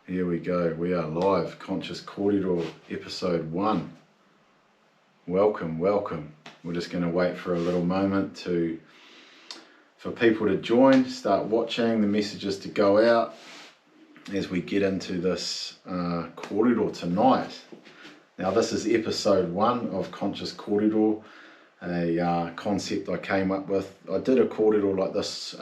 Here we go. We are live. Conscious Kōrero, episode 1. Welcome, welcome. We're just going to wait for a little moment for people to join, start watching, the messages to go out as we get into this Kōrero tonight. Now this is episode 1 of Conscious Kōrero, a concept I came up with. I did a Kōrero like this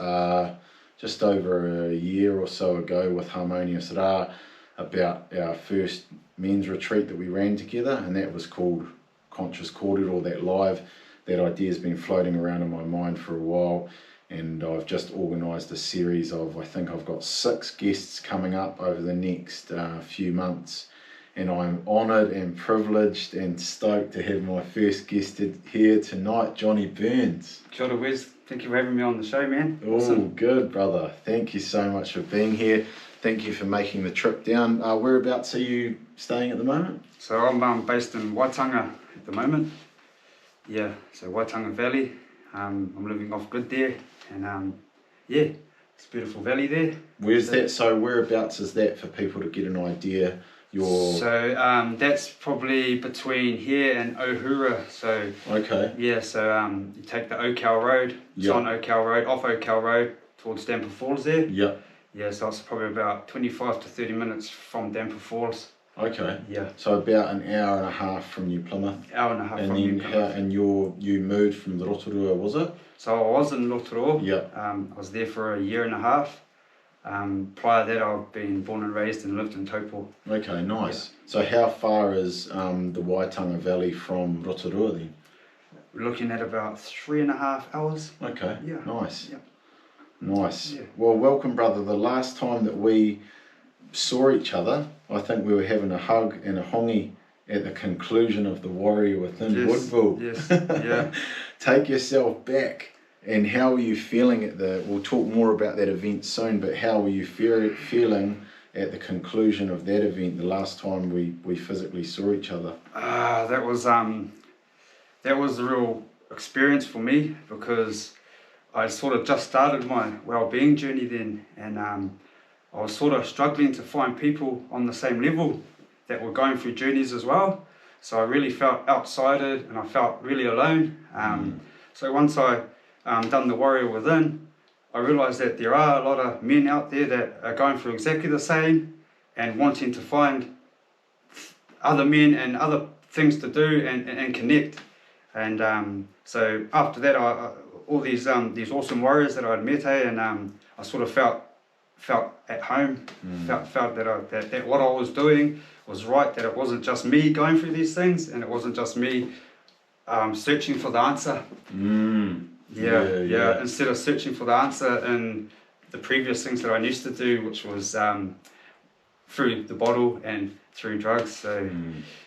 just over a year or so ago with Harmonious Rā about our first men's retreat that we ran together, and that was called Conscious Kōrero, that live. That idea's been floating around in my mind for a while, and I've just organised a series of, I think I've got 6 guests coming up over the next few months, and I'm honoured and privileged and stoked to have my first guest here tonight, Johnny Burns. Kia ora, Wes. Thank you for having me on the show, man. Oh, awesome. Good, brother. Thank you so much for being here. Thank you for making the trip down. Whereabouts are you staying at the moment? So I'm based in Waitanga at the moment. Yeah, so Waitanga Valley. I'm living off grid there, and yeah, it's a beautiful valley there. Where's that? So whereabouts is that for people to get an idea? So that's probably between here and Ohura. So okay. Yeah, so you take the Okau Road. It's on Okau Road, off Okau Road towards Damper Falls there. Yeah. Yeah, so it's probably about 25 to 30 minutes from Damper Falls. Okay. Yeah. So about an hour and a half from New Plymouth. Hour and a half and from then New Plymouth. And you moved from the Rotorua, was it? So I was in Rotorua. Yeah. I was there for a year and a half. Prior to that, I've been born and raised and lived in Taupo. Okay, nice. Yeah. So how far is the Waitanga Valley from Rotorua then? We're looking at about 3.5 hours. Okay, yeah. Nice. Yeah. Nice. Yeah. Well, welcome, brother. The last time that we saw each other, I think we were having a hug and a hongi at the conclusion of the Warrior Within Woodville. Yes, yeah. Take yourself back. And how were you feeling at we'll talk more about that event soon, but how were you feeling at the conclusion of that event, the last time we physically saw each other? That was a real experience for me, because I sort of just started my well-being journey then, and I was sort of struggling to find people on the same level that were going through journeys as well. So I really felt outsided and I felt really alone. So once I done the Warrior Within, I realised that there are a lot of men out there that are going through exactly the same and wanting to find other men and other things to do and connect. And so after that, all these awesome warriors that I'd met, and I sort of felt at home, felt that what I was doing was right, that it wasn't just me going through these things, and it wasn't just me searching for the answer. Yeah. Instead of searching for the answer in the previous things that I used to do, which was through the bottle and through drugs. So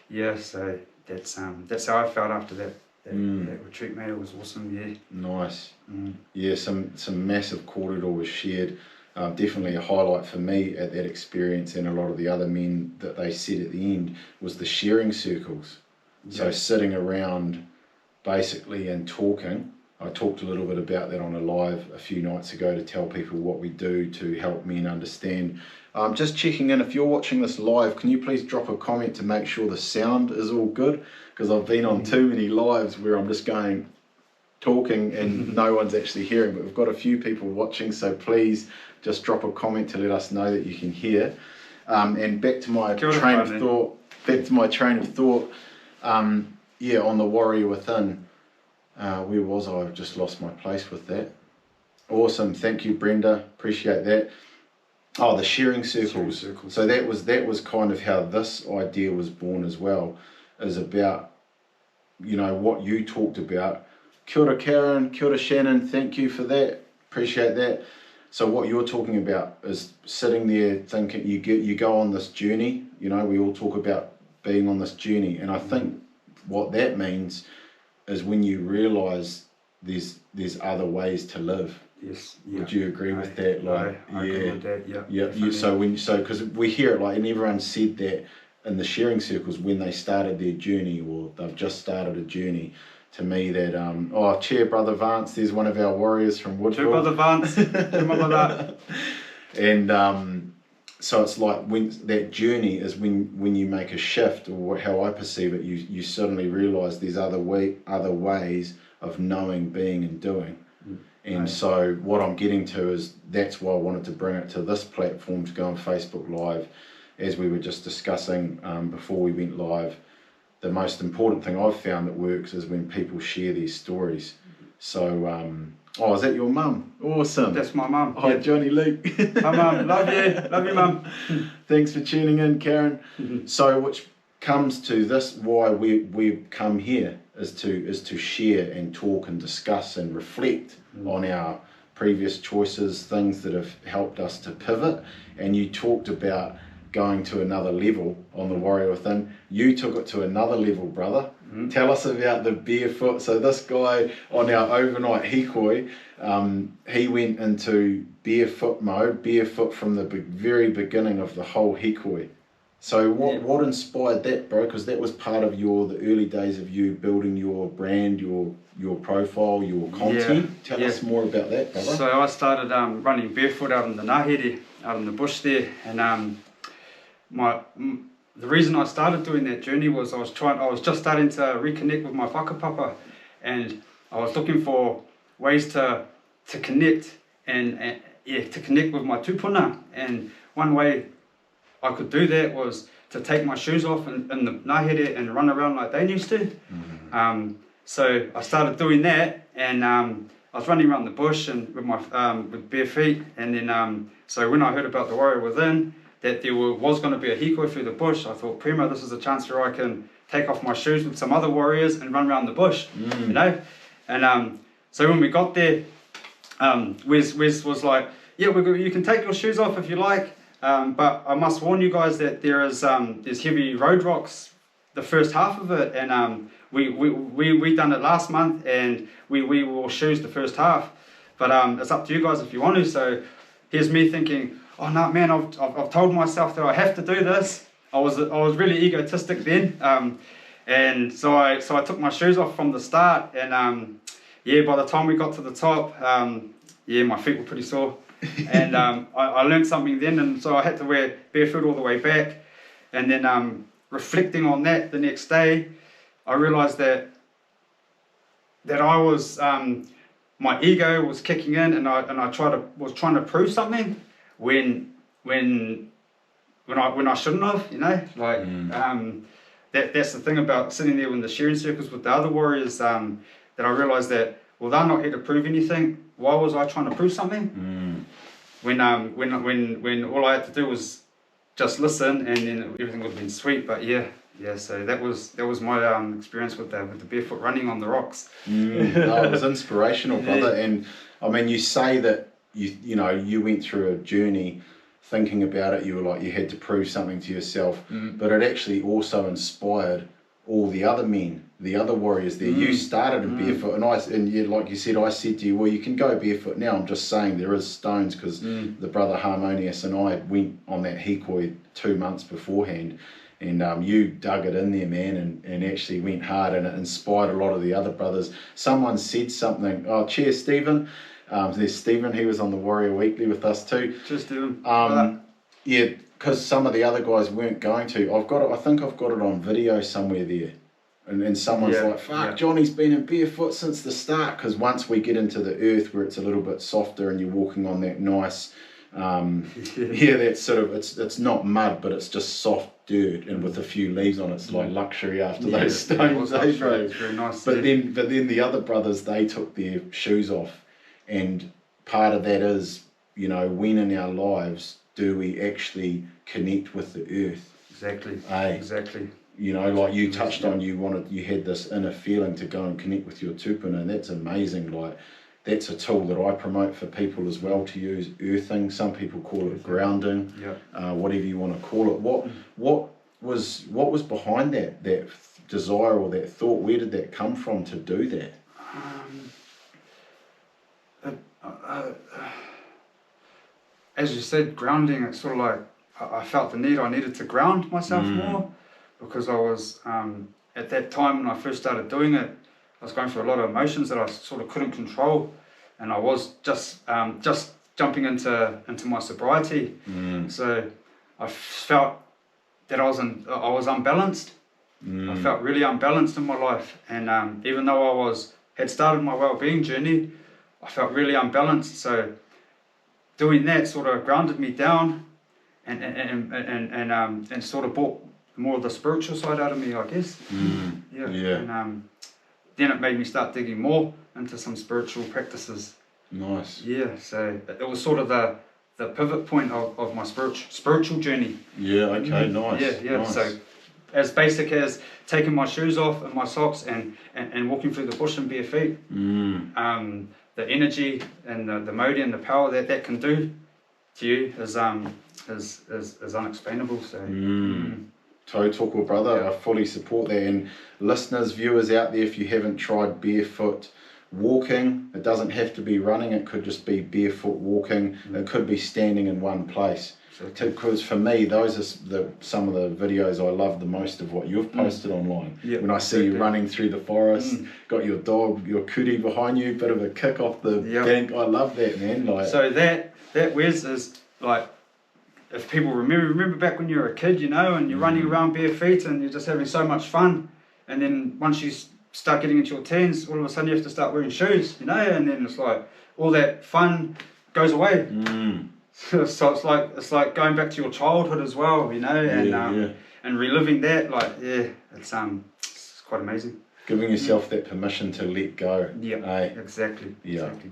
yeah, so that's how I felt after that retreat, mate. It was awesome. Yeah. Nice. Yeah, some massive Kōrero was shared. Definitely a highlight for me at that experience, and a lot of the other men that they said at the end, was the sharing circles. Yeah. So sitting around basically and talking. I talked a little bit about that on a live a few nights ago to tell people what we do to help men understand. Just checking in, if you're watching this live, can you please drop a comment to make sure the sound is all good? Because I've been on too many lives where I'm just talking and no one's actually hearing, but we've got a few people watching, so please just drop a comment to let us know that you can hear. And back to my train of thought, yeah, on the Warrior Within. Where was I? I've just lost my place with that. Awesome, thank you, Brenda. Appreciate that. Oh, the sharing circles. So that was kind of how this idea was born as well. Is about, what you talked about. Kia ora, Karen. Kia ora, Shannon. Thank you for that. Appreciate that. So what you're talking about is sitting there thinking. You go on this journey. We all talk about being on this journey, and I think what that means is when you realise there's other ways to live. Yes. Yeah. Would you agree with that? I agree with that. Yeah. Yeah. Because we hear it and everyone said that in the sharing circles when they started their journey, or they've just started a journey. To me, that Chair Brother Vance, there's one of our warriors from Woodville. Chair Brother Vance, remember that. And so it's like when that journey is when you make a shift, or how I perceive it, you suddenly realise there's other ways of knowing, being, and doing. And Right. so what I'm getting to is that's why I wanted to bring it to this platform, to go on Facebook Live, as we were just discussing before we went live. The most important thing I've found that works is when people share their stories. So, oh, is that your mum? Awesome. That's my mum. Hi, Yeah. Johnny Luke. Hi, mum. Love you, mum. Thanks for tuning in, Karen. So, which comes to this, why we come here is to share and talk and discuss and reflect on our previous choices, things that have helped us to pivot. And you talked about going to another level on the Warrior Within. You took it to another level, brother. Tell us about the barefoot. So this guy on our overnight hikoi, he went into barefoot mode, barefoot from the very beginning of the whole hikoi. So what inspired that, bro? Because that was part of the early days of you building your brand, your profile, your content. Tell us more about that, brother. So I started running barefoot out in the Ngahere, out in the bush there, and the reason I started doing that journey was I was just starting to reconnect with my whakapapa, and I was looking for ways to connect and to connect with my tupuna. And one way I could do that was to take my shoes off in the Ngahere and run around like they used to. So I started doing that, and I was running around the bush and with my with bare feet. And then so when I heard about the Warrior Within, that there was going to be a hikoi through the bush, I thought, prima, this is a chance where I can take off my shoes with some other warriors and run around the bush, you know. And so when we got there, Wes was like, yeah, you can take your shoes off if you like, but I must warn you guys that there's heavy road rocks the first half of it, and we done it last month, and we wore shoes the first half, but it's up to you guys if you want to. So here's me thinking, oh no, man, I've told myself that I have to do this. I was really egotistic then, and so I took my shoes off from the start, and yeah, by the time we got to the top, yeah, my feet were pretty sore, and I learned something then, and so I had to wear barefoot all the way back, and then reflecting on that the next day, I realised that I was my ego was kicking in, and I was trying to prove something when I shouldn't have, you know, like that's the thing about sitting there in the sharing circles with the other warriors, that I realised that, well, they're not here to prove anything. Why was I trying to prove something? When all I had to do was just listen, and then everything would have been sweet. But yeah. So that was my experience with the barefoot running on the rocks. No, it was inspirational, brother. And I mean, you say that you know you went through a journey thinking about it. You were like you had to prove something to yourself, but it actually also inspired all the other men, the other warriors there. You started in barefoot, and you, like you said, I said to you, well, you can go barefoot now. I'm just saying there is stones, because the brother Harmonious and I went on that hikoi 2 months beforehand. And you dug it in there, man, and actually went hard, and it inspired a lot of the other brothers. Someone said something. Oh, cheers, Stephen. There's Stephen. He was on the Warrior Weekly with us too. Cheers, Stephen. Yeah, because some of the other guys weren't going to. I think I've got it on video somewhere there. And someone's like, fuck, Johnny's been in barefoot since the start. Because once we get into the earth where it's a little bit softer and you're walking on that nice, that sort of, it's not mud, but it's just soft dirt and with a few leaves on it. It's like luxury after those stones. It's very nice. But then the other brothers, they took their shoes off, and part of that is, you know, when in our lives do we actually connect with the earth? Exactly. Exactly. You know, like you touched on, you had this inner feeling to go and connect with your tupuna, and that's amazing. Like, that's a tool that I promote for people as well to use. Earthing, some people call it grounding, whatever you want to call it. What was behind that desire or that thought? Where did that come from to do that? As you said, grounding. It's sort of like I felt the need. I needed to ground myself more, because I was at that time when I first started doing it, I was going through a lot of emotions that I sort of couldn't control, and I was just jumping into my sobriety. So I felt that I was unbalanced. I felt really unbalanced in my life, and even though had started my well-being journey, I felt really unbalanced. So doing that sort of grounded me down, and sort of brought more of the spiritual side out of me, I guess. Yeah. And then it made me start digging more into some spiritual practices. Nice. Yeah. So it was sort of the pivot point of my spiritual journey. Yeah. Okay. Nice. Yeah. Nice. So as basic as taking my shoes off and my socks and walking through the bush in bare feet. The energy and the Mauri and the power that can do to you is unexplainable. So. Tautoko, brother. I fully support that. And listeners, viewers out there, if you haven't tried barefoot walking, it doesn't have to be running. It could just be barefoot walking. It could be standing in one place. Because for me, those are some of the videos I love the most of what you've posted online. When I see you running through the forest, got your dog, your kuri behind you, bit of a kick off the bank. I love that, man. Like, so that Wes is like, if people remember back when you were a kid, you know, and you're running around bare feet and you're just having so much fun, and then once you start getting into your teens, all of a sudden you have to start wearing shoes, you know, and then it's like all that fun goes away. So it's like going back to your childhood as well, you know, and reliving that, like, it's quite amazing. Giving yourself that permission to let go. Exactly,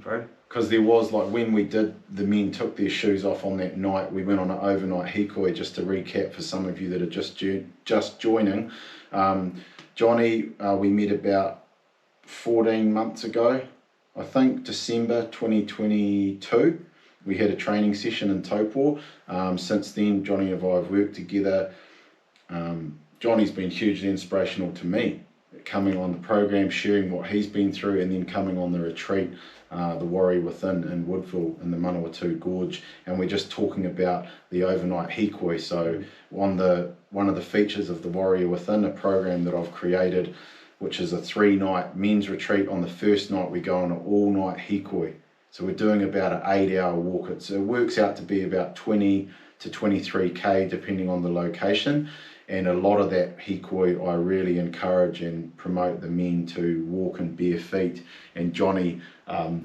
bro. Because there was, like, when we did, the men took their shoes off on that night, we went on an overnight hikoi, just to recap for some of you that are just joining. Johnny, we met about 14 months ago, I think, December 2022. We had a training session in Taupo. Since then, Johnny and I have worked together. Johnny's been hugely inspirational to me, coming on the program, sharing what he's been through, and then coming on the retreat, the Warrior Within in Woodville in the Manawatu Gorge, and we're just talking about the overnight hikoi. So one of the features of the Warrior Within, a program that I've created, which is a 3-night men's retreat. On the first night we go on an all-night hikoi. So we're doing about an 8-hour walk. It works out to be about 20 to 23k depending on the location. And a lot of that hikoi, I really encourage and promote the men to walk in bare feet. And Johnny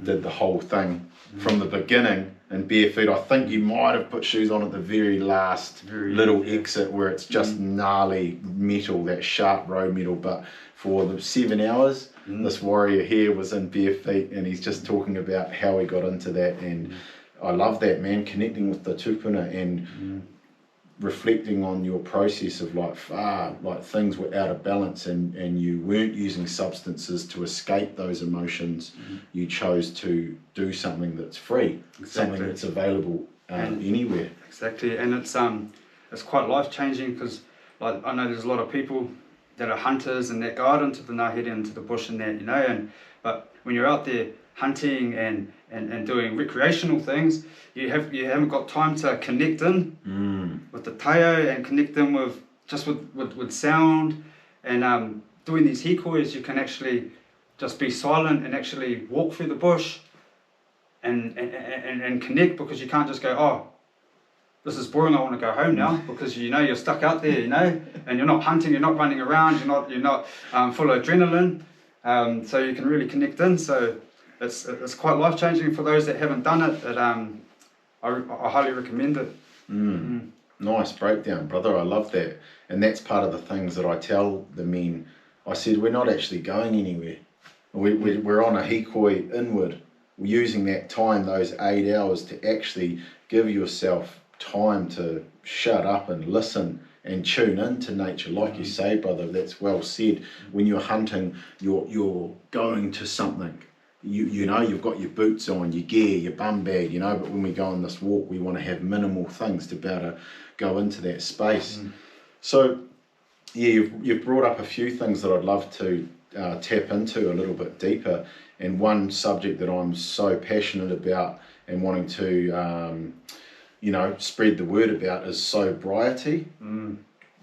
did the whole thing from the beginning in bare feet. I think you might have put shoes on at the very last little exit where it's just gnarly metal, that sharp road metal. But for the 7 hours, this warrior here was in bare feet, and he's just talking about how he got into that. And I love that, man, connecting with the tupuna and reflecting on your process of like things were out of balance, and you weren't using substances to escape those emotions. You chose to do something that's free, something that's available anywhere. Exactly, and it's quite life-changing, because like I know there's a lot of people that are hunters and that go out into the ngahere, into the bush and that, you know, but when you're out there hunting and doing recreational things, you haven't got time to connect in with the taio and connect in with sound, and doing these hikois, you can actually just be silent and actually walk through the bush and connect, because you can't just go, oh, this is boring, I want to go home now, because you know you're stuck out there, you know, and you're not hunting, you're not running around, you're not full of adrenaline, so you can really connect in. So it's quite life-changing for those that haven't done it. I highly recommend it. Nice breakdown, brother. I love that. And that's part of the things that I tell the men. I said, we're not actually going anywhere. We're on a hikoi inward. We're using that time, those 8 hours, to actually give yourself time to shut up and listen and tune into nature. Like you say, brother, that's well said. When you're hunting, you're going to something. You know, you've got your boots on, your gear, your bum bag, you know, but when we go on this walk, we want to have minimal things to be able to go into that space. So, yeah, you've brought up a few things that I'd love to tap into a little bit deeper. And one subject that I'm so passionate about and wanting to, spread the word about is sobriety.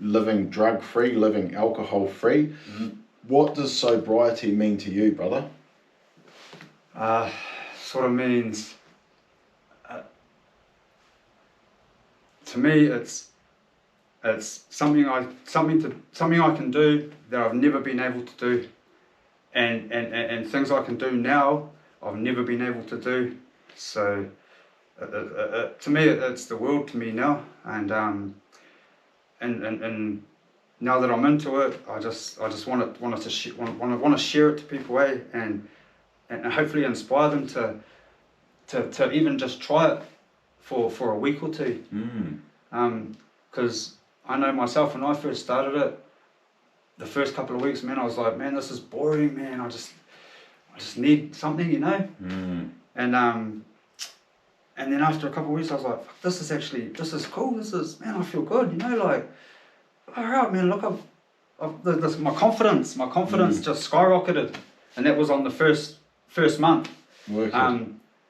Living drug-free, living alcohol-free. What does sobriety mean to you, brother? Sort of means, to me, it's it's something I can do that I've never been able to do, and things I can do now I've never been able to do. So to me, it's the world to me now, and now that I'm into it, I just want to share it to people, and hopefully inspire them to even just try it for a week or two. Because I know myself, when I first started it, the first couple of weeks, man, I was like, man, this is boring, man. I just need something, you know. And then after a couple of weeks, I was like, fuck, this is cool. Man, I feel good, you know, like, all right, man, look, my confidence just skyrocketed, and that was on the first month.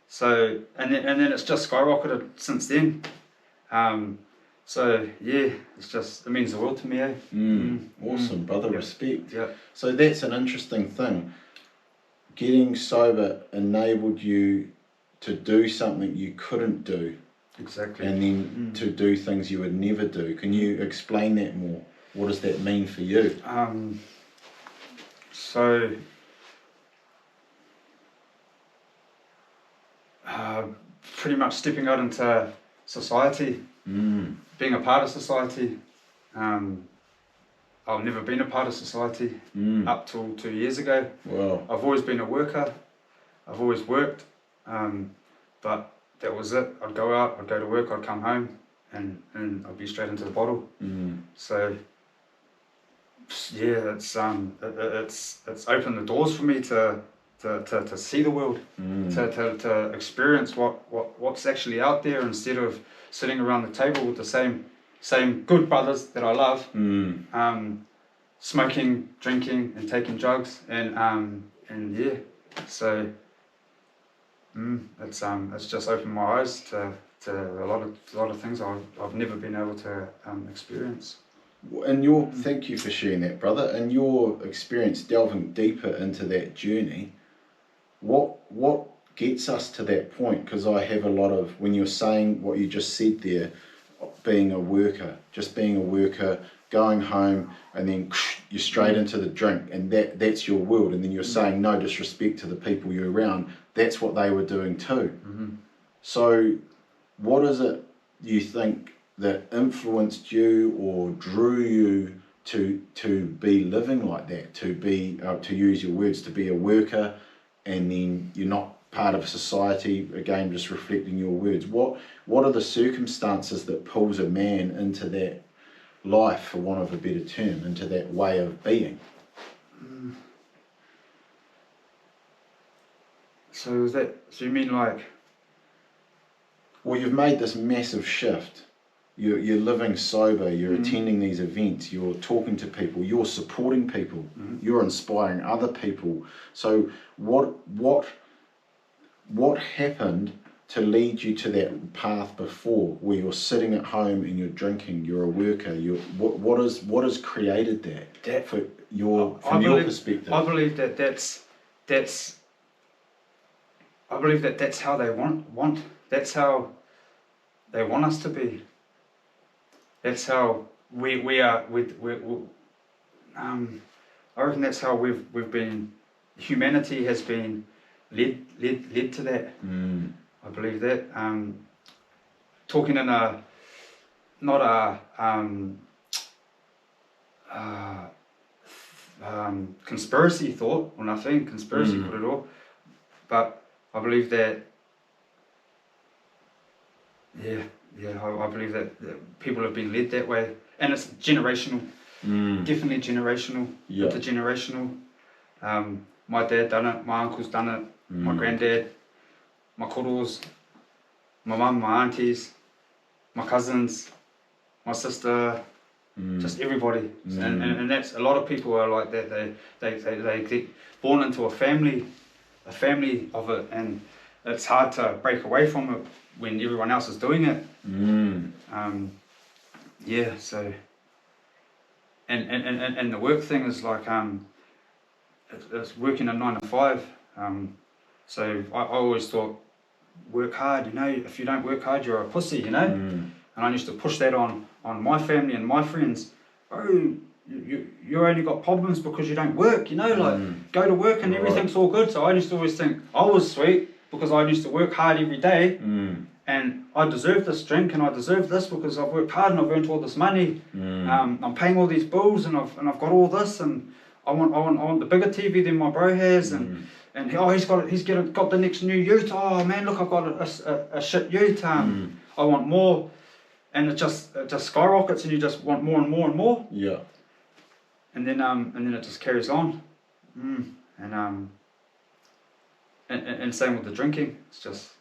So and then it's just skyrocketed since then. So yeah, it means the world to me. Awesome, brother. Yeah. Respect. Yeah. So that's an interesting thing. Getting sober enabled you to do something you couldn't do. Exactly. And then to do things you would never do. Can you explain that more? What does that mean for you? So pretty much stepping out into society, being a part of society. I've never been a part of society up till 2 years ago. Wow. I've always been a worker. I've always worked, but that was it. I'd go out, I'd go to work, I'd come home, and I'd be straight into the bottle. So yeah, it's opened the doors for me to see the world, to experience what's actually out there, instead of sitting around the table with the same good brothers that I love, smoking, drinking, and taking drugs, and yeah, so it's just opened my eyes to a lot of things I've never been able to experience. And thank you for sharing that, brother. And your experience, delving deeper into that journey, what gets us to that point? Because I have a lot of, when you're saying what you just said there, being a worker, going home, and then you're straight into the drink, and that's your world. And then you're saying no disrespect to the people you're around. That's what they were doing too. So what is it you think that influenced you or drew you to be living like that, to be, to use your words, to be a worker, and then you're not part of society, again just reflecting your words? What are the circumstances that pulls a man into that life, for want of a better term, into that way of being? So you mean like, well, you've made this massive shift. You're living sober, you're attending these events, you're talking to people, you're supporting people, you're inspiring other people. So what happened to lead you to that path before, where you're sitting at home and you're drinking, you're a worker? What has created that for from your perspective? I believe that's how they want. That's how they want us to be. That's how we are. I reckon that's how we've been. Humanity has been led to that. I believe that. Talking in a not a conspiracy thought or nothing, conspiracy Kōrero, but I believe that. I believe that people have been led that way, and it's generational. Definitely generational. Intergenerational. My dad done it, my uncle's done it, my granddad, my kōreros, my mum, my aunties, my cousins, my sister, just everybody. And that's, a lot of people are like that. They get born into a family of it, and it's hard to break away from it when everyone else is doing it. So and the work thing is like it's working a 9 to 5. So I always thought, work hard, you know. If you don't work hard, you're a pussy, you know. and I used to push that on my family and my friends. Oh, you only got problems because you don't work, you know, like go to work and everything's all good. So I used to always think I was sweet because I used to work hard every day, and I deserve this drink and I deserve this because I've worked hard and I've earned all this money. I'm paying all these bills and I've got all this, and I want the bigger TV than my bro has, and oh, he's got the next new ute. Oh man, look, I've got a shit ute. I want more, and it just skyrockets, and you just want more and more and more. Yeah. And then it just carries on, and same with the drinking. It's just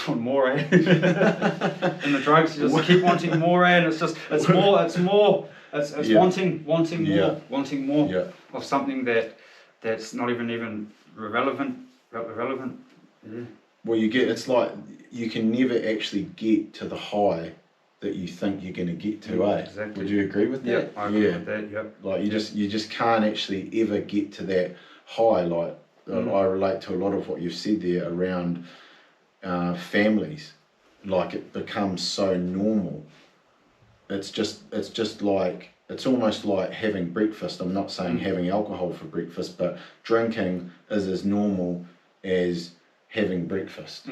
want more, eh? And the drugs, you just keep wanting more, eh? And it's more. It's wanting more of something that's not even relevant. Yeah. Well, it's like you can never actually get to the high that you think you're going to get to, eh? Exactly. Would you agree with that? Yeah, I agree with that. Yep. Like you just can't actually ever get to that high. Like I relate to a lot of what you've said there around families. Like it becomes so normal. It's just like, it's almost like having breakfast. I'm not saying having alcohol for breakfast, but drinking is as normal as having breakfast.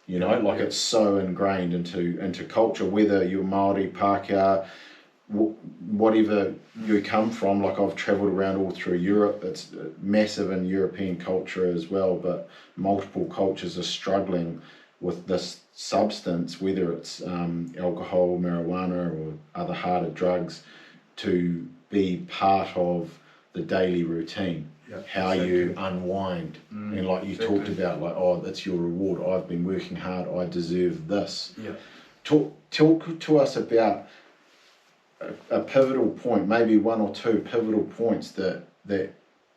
You know, like it's so ingrained into culture, whether you're Maori, Pākehā, whatever you come from. Like I've travelled around all through Europe. It's massive in European culture as well, but multiple cultures are struggling with this substance, whether it's alcohol, marijuana, or other harder drugs, to be part of the daily routine. How you unwind, and like you talked about, like, oh, that's your reward. I've been working hard. I deserve this. Talk to us about a pivotal point, maybe one or two pivotal points that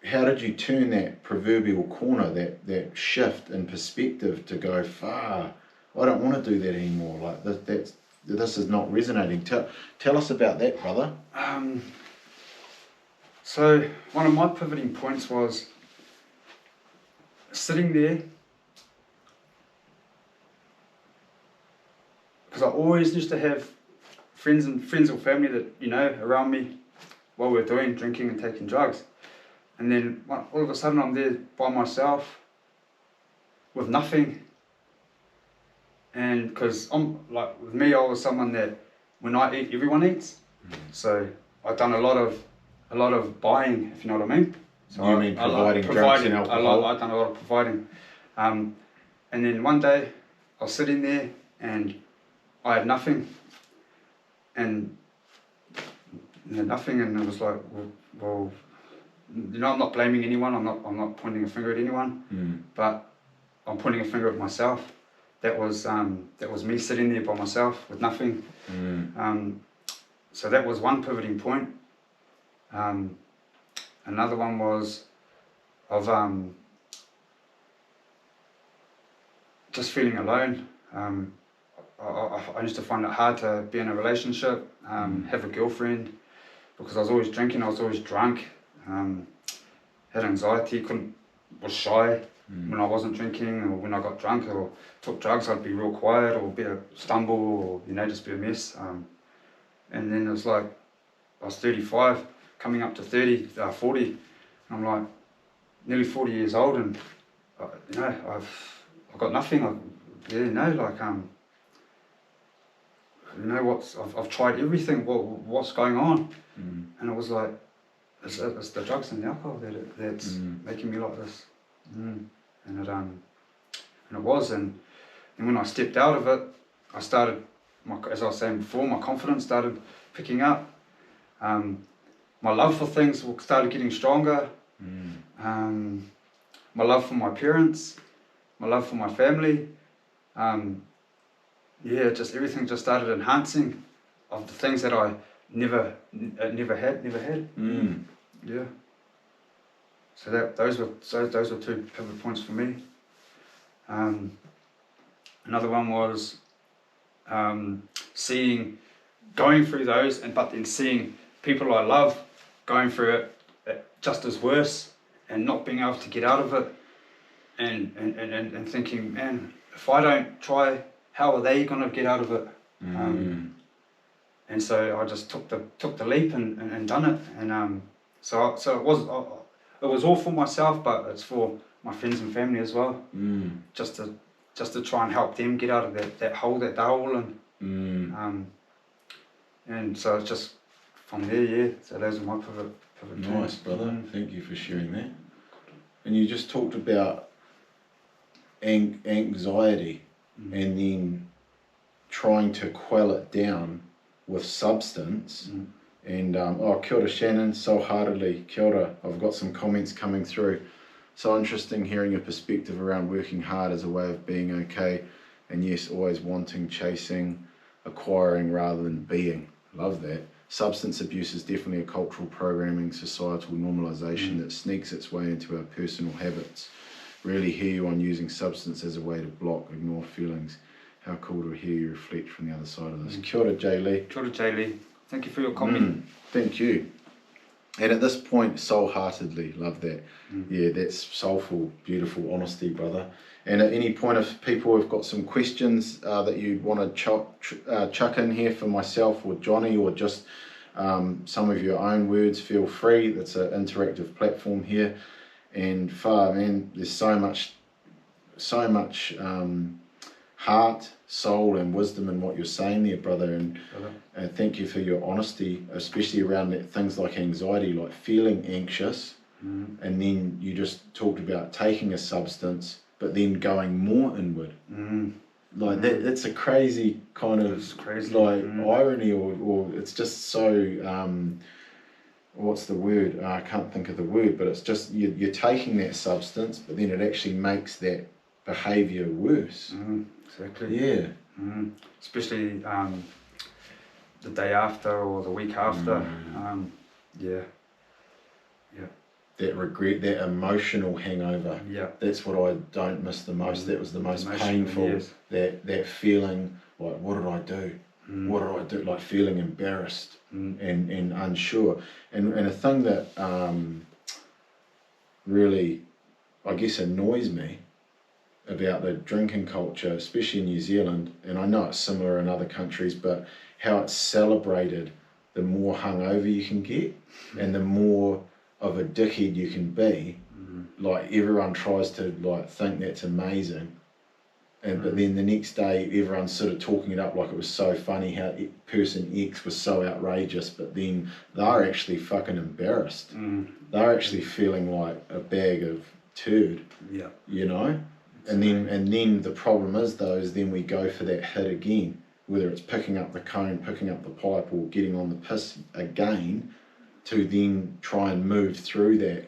how did you turn that proverbial corner, that shift in perspective to go, far, I don't want to do that anymore. Like this is not resonating. Tell us about that, brother. So one of my pivoting points was sitting there, because I always used to have friends or family that, you know, around me while we're doing drinking and taking drugs, and then all of a sudden I'm there by myself with nothing. And because I'm like, with me, I was someone that when I eat, everyone eats. So I've done a lot of buying, if you know what I mean. So you mean providing drugs and alcohol? I've done a lot of providing. And then one day I was sitting there and I had nothing, and it was like, well, you know, I'm not blaming anyone. I'm not pointing a finger at anyone, but I'm pointing a finger at myself. That was me sitting there by myself with nothing. So that was one pivoting point. Another one was of just feeling alone. I used to find it hard to be in a relationship, have a girlfriend, because I was always drinking, I was always drunk, had anxiety, was shy when I wasn't drinking, or when I got drunk or took drugs, I'd be real quiet or stumble, or, you know, just be a mess. And then it was like, I was 35, coming up to 40, and I'm like nearly 40 years old, and you know, I've got nothing. You know, I've tried everything. What's going on? And it was like, it's the drugs and the alcohol that's making me like this. And it was, and when I stepped out of it, I started, as I was saying before, my confidence started picking up. My love for things started getting stronger. My love for my parents, my love for my family. Just everything just started enhancing of the things that I never had. Yeah. So those were two pivot points for me. Another one was going through those, but then seeing people I love going through it just as worse, and not being able to get out of it, and thinking, man, if I don't try, how are they going to get out of it? and so I just took the leap and done it, and so it was all for myself, but it's for my friends and family as well, just to try and help them get out of that hole that they're all in, and so it's just from there, yeah. So those are my pivot. Nice, brother. Thank you for sharing that. And you just talked about anxiety, and then trying to quell it down with substance. And kia ora Shannon, so heartedly, kia ora. I've got some comments coming through. So interesting hearing your perspective around working hard as a way of being okay, and yes, always wanting, chasing, acquiring rather than being. Love that. Substance abuse is definitely a cultural programming, societal normalization that sneaks its way into our personal habits. Really hear you on using substance as a way to block, ignore feelings. How cool to hear you reflect from the other side of this. Kia ora, Jay Lee. Kia ora, Jay Lee. Thank you for your comment. Thank you. And at this point, soul-heartedly, love that. Yeah, that's soulful, beautiful honesty, brother. And at any point, if people have got some questions that you want to chuck in here for myself or Johnny, or just some of your own words, feel free. It's an interactive platform here. And man, there's so much heart, soul, and wisdom in what you're saying there, brother. And thank you for your honesty, especially around things like anxiety, like feeling anxious, and then you just talked about taking a substance, but then going more inward. Like that's a crazy kind of irony, or it's just so. What's the word? I can't think of the word, but it's just you're taking that substance, but then it actually makes that behaviour worse. Exactly. Yeah. Especially the day after or the week after. Yeah. That regret, that emotional hangover. Yeah. That's what I don't miss the most. That was the most painful. Yes. That feeling like, what did I do? What did I do? Like feeling embarrassed and unsure. And a thing that really, I guess, annoys me about the drinking culture, especially in New Zealand, and I know it's similar in other countries, but how it's celebrated the more hungover you can get and the more of a dickhead you can be. Like everyone tries to like think that's amazing, but then the next day everyone's sort of talking it up like it was so funny how person X was so outrageous, but then they're actually fucking embarrassed. They're actually feeling like a bag of turd. Yeah. You know? And then the problem is though, is then we go for that hit again, whether it's picking up the cone, picking up the pipe, or getting on the piss again, to then try and move through that.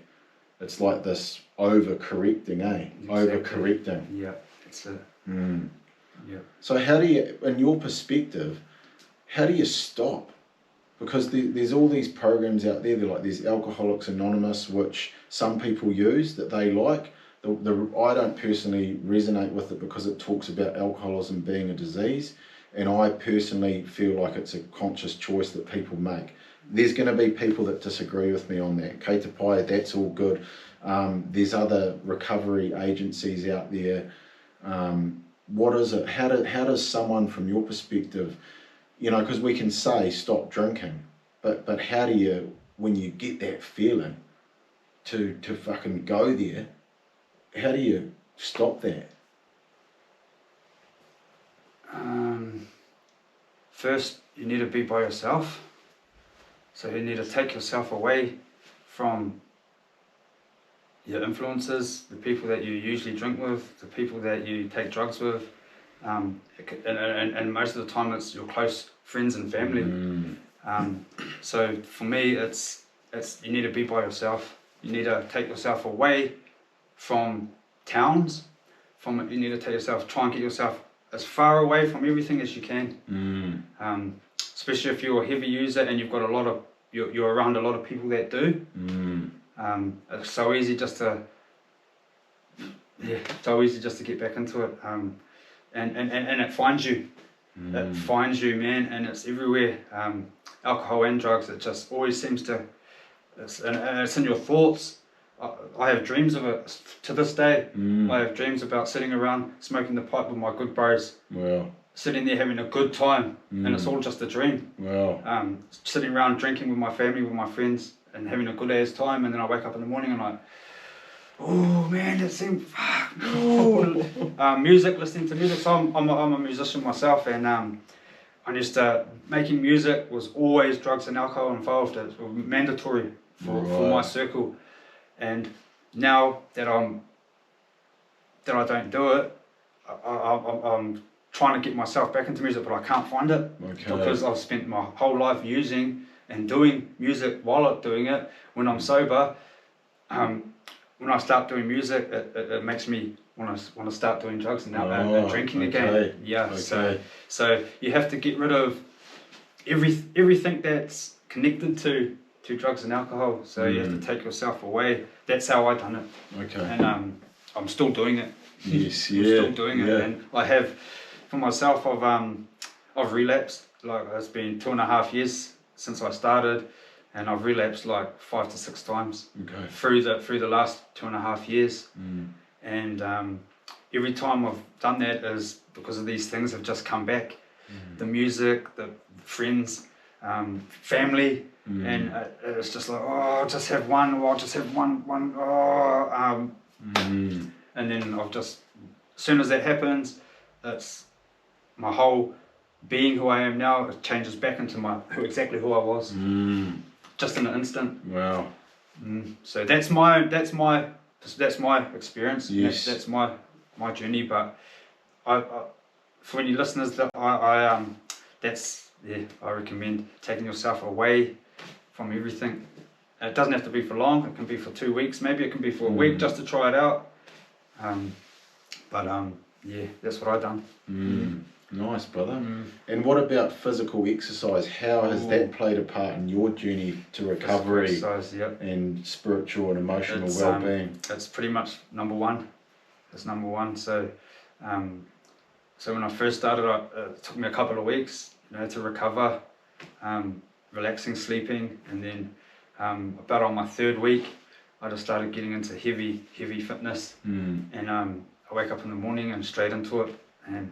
It's like this overcorrecting, eh? Exactly. Overcorrecting. Yeah, that's it. Yeah. So how do you, in your perspective, how do you stop? Because there's all these programs out there, there's Alcoholics Anonymous, which some people use that they like. I don't personally resonate with it because it talks about alcoholism being a disease, and I personally feel like it's a conscious choice that people make. There's going to be people that disagree with me on that. Kei te pai, that's all good. There's other recovery agencies out there. What is it? How does someone, from your perspective, you know, because we can say stop drinking, but how do you, when you get that feeling to fucking go there, how do you stop that? First, you need to be by yourself. So you need to take yourself away from your influences, the people that you usually drink with, the people that you take drugs with, and most of the time it's your close friends and family. So for me, it's you need to be by yourself. You need to take yourself away from towns. You need to take yourself, try and get yourself as far away from everything as you can. Especially if you're a heavy user and you've got you're around a lot of people that do. It's so easy just to get back into it. And it finds you. It finds you, man, and it's everywhere. Alcohol and drugs, it just always seems to, and it's in your thoughts. I have dreams of it to this day. I have dreams about sitting around smoking the pipe with my good bros. Well, sitting there having a good time, and it's all just a dream. Wow. Sitting around drinking with my family, with my friends, and having a good ass time, and then I wake up in the morning and like, oh man, that seemed fuck. Music, listening to music. So I'm a musician myself, and I used to making music was always drugs and alcohol involved. It was mandatory for my circle, and now that I don't do it, I'm trying to get myself back into music, but I can't find it because I've spent my whole life using and doing music while doing it. When I'm sober, when I start doing music, it makes me want to start doing drugs and drinking again. Yeah. Okay. So you have to get rid of everything that's connected to drugs and alcohol. So you have to take yourself away. That's how I done it. Okay. And I'm still doing it. Yes. I'm still doing it, and I have for myself. I've relapsed. Like it's been 2.5 years since I started, and I've relapsed like 5 to 6 times through the last 2.5 years. And every time I've done that is because of these things have just come back. The music, the friends, family, and it's just like, oh, I'll just have one, or I'll just have one, and then I've just, as soon as that happens, it's my whole being who I am now, it changes back into exactly who I was, just in an instant. Wow. So that's my experience. Yes. That's my journey. But for any listeners, that I recommend taking yourself away from everything. It doesn't have to be for long. It can be for 2 weeks. Maybe it can be for a week just to try it out. Yeah, that's what I've done. Nice, brother. And what about physical exercise? How has that played a part in your journey to recovery and spiritual and emotional well-being? It's pretty much number one. It's number one. So, so when I first started, it took me a couple of weeks, to recover, relaxing, sleeping, and then about on my 3rd week, I just started getting into heavy fitness, and I wake up in the morning and straight into it, and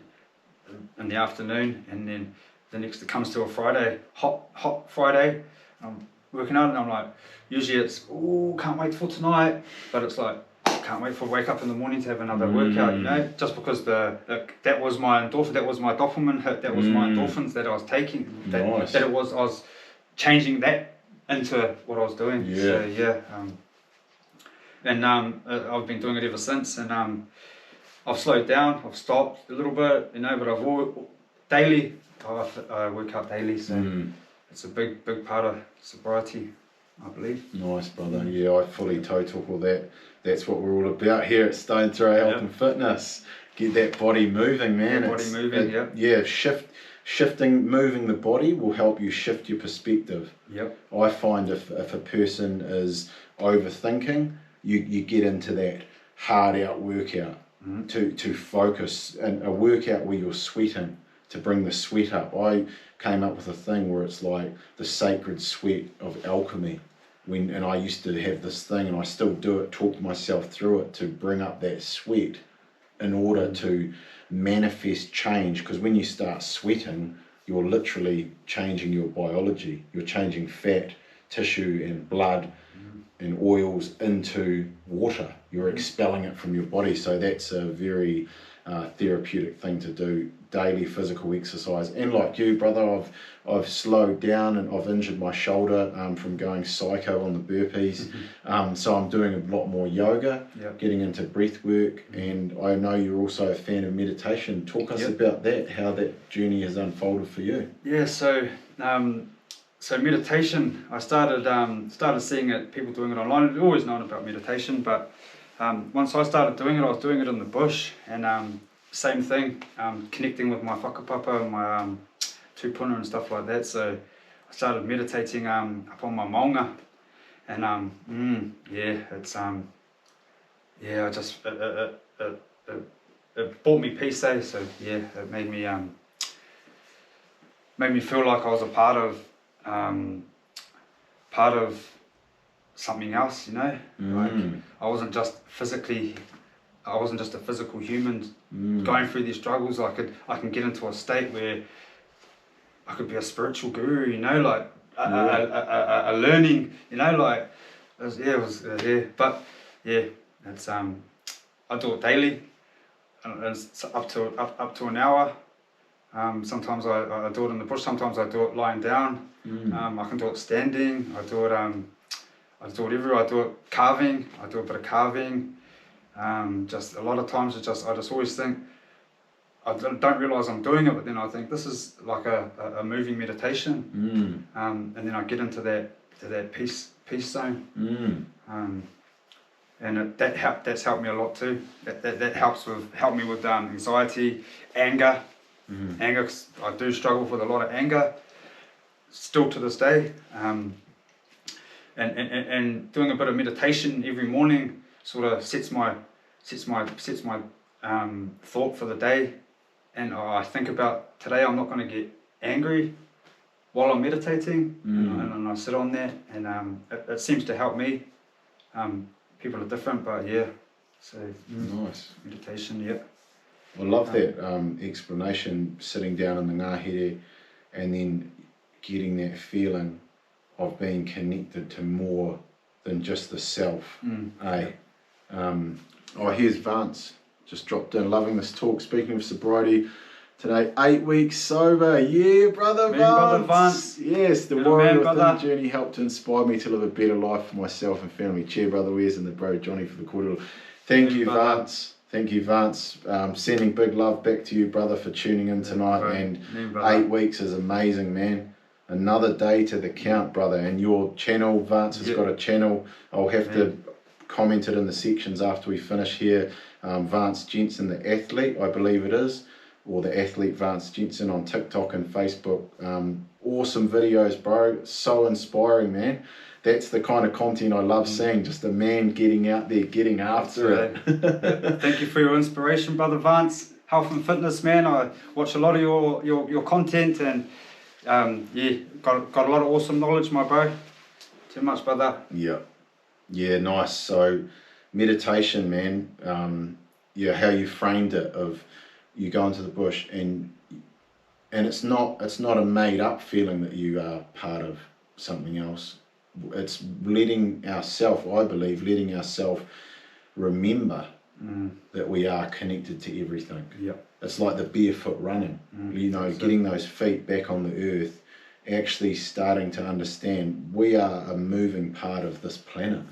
in the afternoon, and then the next it comes to a Friday, hot Friday, I'm working out, and I'm like, usually it's can't wait for tonight, but it's like can't wait for wake up in the morning to have another workout, just because that was my endorphin, that was my dopamine hit, that was my endorphins that I was taking, I was changing that into what I was doing. And I've been doing it ever since, and I've slowed down, I've stopped a little bit, but I've daily, I work out daily, so it's a big part of sobriety, I believe. Nice, brother. Yeah, I fully toe-talk all that. That's what we're all about here at Stone Throw Health and Fitness. Get that body moving, man. Shifting, moving the body will help you shift your perspective. I find if a person is overthinking, you get into that hard out workout. To focus, and a workout where you're sweating, to bring the sweat up. I came up with a thing where it's like the sacred sweat of alchemy, and I used to have this thing, and I still do it, talk myself through it, to bring up that sweat in order to manifest change, because when you start sweating, you're literally changing your biology. You're changing fat, tissue and blood and oils into water. You're expelling it from your body. So that's a very therapeutic thing to do. Daily physical exercise. And like you, brother, I've slowed down, and I've injured my shoulder from going psycho on the burpees. So I'm doing a lot more yoga, getting into breath work, and I know you're also a fan of meditation. Talk us about that, how that journey has unfolded for you. Yeah, so meditation, I started seeing it, people doing it online. I've always known about meditation, but once I started doing it, I was doing it in the bush, and same thing, connecting with my whakapapa and my tupuna and stuff like that. So I started meditating up on my maunga, and it brought me peace, so it made me feel like I was a part of something else, like I wasn't just physically I wasn't just a physical human going through these struggles. I can get into a state where I could be a spiritual guru, you know, like a learning, you know, like but yeah, it's I do it daily, and it's up to an hour. Sometimes I do it in the bush. Sometimes I do it lying down. I can do it standing. I do it everywhere. I do it carving. I do a bit of carving. Just a lot of times I just always think, I don't realise I'm doing it, but then I think this is like a moving meditation. And then I get into that peace zone. And that's helped me a lot too. That helped me with anxiety, anger. Anger, 'cause I do struggle with a lot of anger still to this day. And doing a bit of meditation every morning sort of sets my thought for the day. And I think about today I'm not going to get angry while I'm meditating, and I sit on that, and it seems to help me. People are different, but yeah. So nice meditation, yeah. I love that explanation, sitting down in the ngahere and then getting that feeling of being connected to more than just the self. Here's Vance, just dropped in, loving this talk. Speaking of sobriety, today 8 weeks sober. Yeah, brother Vance. Brother Vance. Yes, the warrior within journey helped to inspire me to live a better life for myself and family. Cheer, brother Wes, and the bro Johnny for the Kōrero. Thank you, Vance. Thank you, Vance. Sending big love back to you, brother, for tuning in tonight. And 8 weeks is amazing, man. Another day to the count, brother. And your channel, Vance has got a channel. I'll have to comment it in the sections after we finish here. Vance Jensen, the athlete, I believe it is, or the athlete Vance Jensen on TikTok and Facebook. Awesome videos, bro. So inspiring, man. That's the kind of content I love seeing, just a man getting out there, getting after it. Thank you for your inspiration, brother Vance. Health and fitness, man. I watch a lot of your content, and got a lot of awesome knowledge, my bro. Too much, brother. Yeah, nice. So meditation, man. How you framed it, of you go into the bush and it's not a made up feeling that you are part of something else. It's letting ourselves remember that we are connected to everything. It's like the barefoot running, getting those feet back on the earth, actually starting to understand we are a moving part of this planet.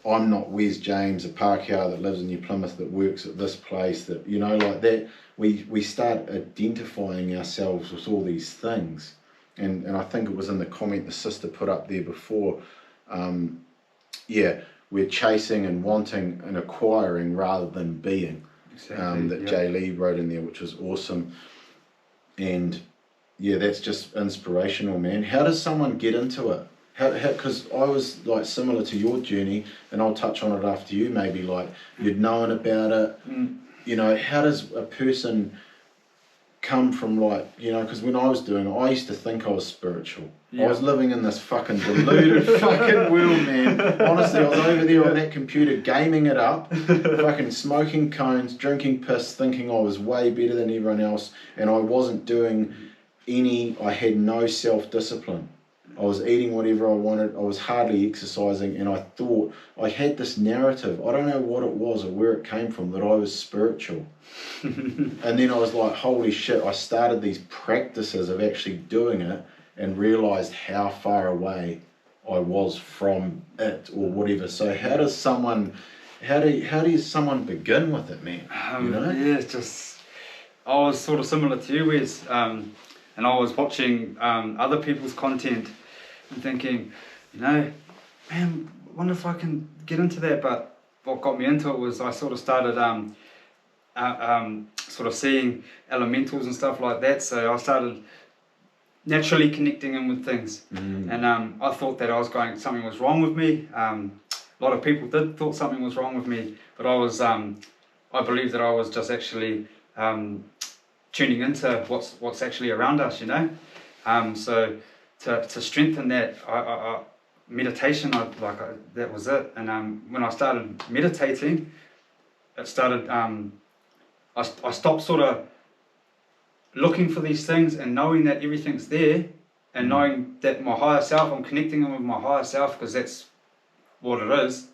I'm not Wes James, a Pākehā that lives in New Plymouth, that works at this place, that, like that. We start identifying ourselves with all these things. And I think it was in the comment the sister put up there before, we're chasing and wanting and acquiring rather than being. Jay Lee wrote in there, which was awesome. And that's just inspirational, man. How does someone get into it? Because I was like similar to your journey, and I'll touch on it after you, maybe, like you'd known about it. How does a person come from, like, because when I was doing it, I used to think I was spiritual. I was living in this fucking deluded fucking world, man. Honestly, I was over there on that computer gaming it up, fucking smoking cones, drinking piss, thinking I was way better than everyone else, and I wasn't doing I had no self-discipline. I was eating whatever I wanted, I was hardly exercising, and I thought, I had this narrative, I don't know what it was or where it came from, that I was spiritual. And then I was like, holy shit, I started these practices of actually doing it and realised how far away I was from it or whatever. So how does someone begin with it, man? It's just, I was sort of similar to you, Wes, and I was watching other people's content and thinking, man, I wonder if I can get into that. But what got me into it was I sort of started sort of seeing elementals and stuff like that. So I started naturally connecting in with things, and I thought that something was wrong with me. A lot of people thought something was wrong with me, but I believed that I was just actually tuning into what's actually around us, So to strengthen that, meditation, that was it. And when I started meditating, it started. I stopped sort of looking for these things and knowing that everything's there, and knowing that my higher self, I'm connecting with my higher self, because that's what it is.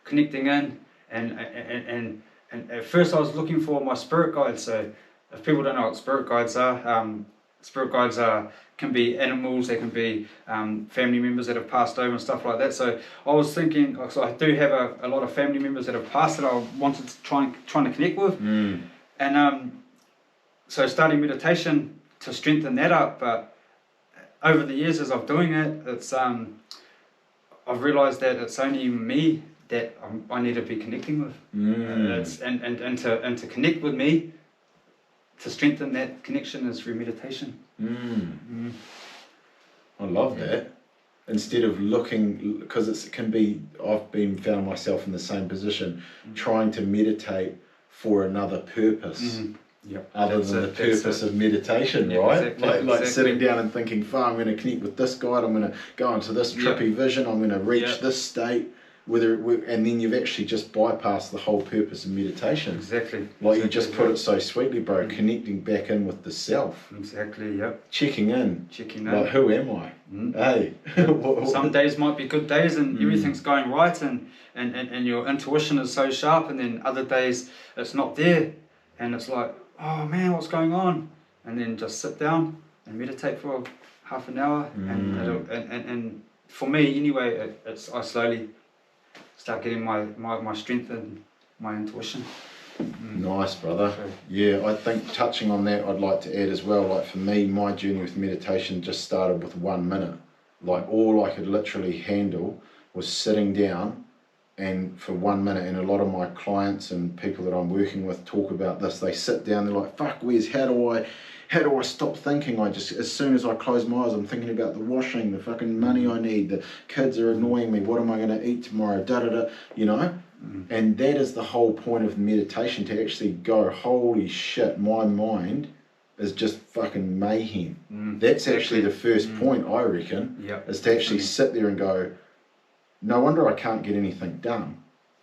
Connecting in, and at first I was looking for my spirit guides. So if people don't know what spirit guides are, can be animals, they can be family members that have passed over and stuff like that. So I was thinking, so I do have a lot of family members that have passed that I wanted to trying to connect with, and so starting meditation to strengthen that up. But over the years, as I'm doing it, it's I've realised that it's only me that I need to be connecting with, and to connect with me, to strengthen that connection is through meditation. I love that. Instead of looking, because it can be, I've found myself in the same position, trying to meditate for another purpose. Other than the purpose of meditation, right? Exactly. Sitting down and thinking, I'm going to connect with this guide, I'm going to go into this trippy vision, I'm going to reach this state, and then you've actually just bypassed the whole purpose of meditation. Exactly. You just put it so sweetly, bro, connecting back in with the self. Exactly, yep. Checking in. Who am I? Hey. Some days might be good days and everything's going right, and your intuition is so sharp, and then other days it's not there, and it's like, oh man, what's going on? And then just sit down and meditate for half an hour, and for me anyway, I slowly start getting my strength and my intuition. Nice, brother. Yeah, I think touching on that, I'd like to add as well, for me, my journey with meditation just started with 1 minute. All I could literally handle was sitting down, and for 1 minute, and a lot of my clients and people that I'm working with talk about this. They sit down, they're like, fuck, Wes, how do I stop thinking? As soon as I close my eyes, I'm thinking about the washing, the fucking money I need, the kids are annoying me, what am I going to eat tomorrow, And that is the whole point of meditation, to actually go, holy shit, my mind is just fucking mayhem. That's actually the first point, I reckon, is to actually sit there and go, no wonder I can't get anything done.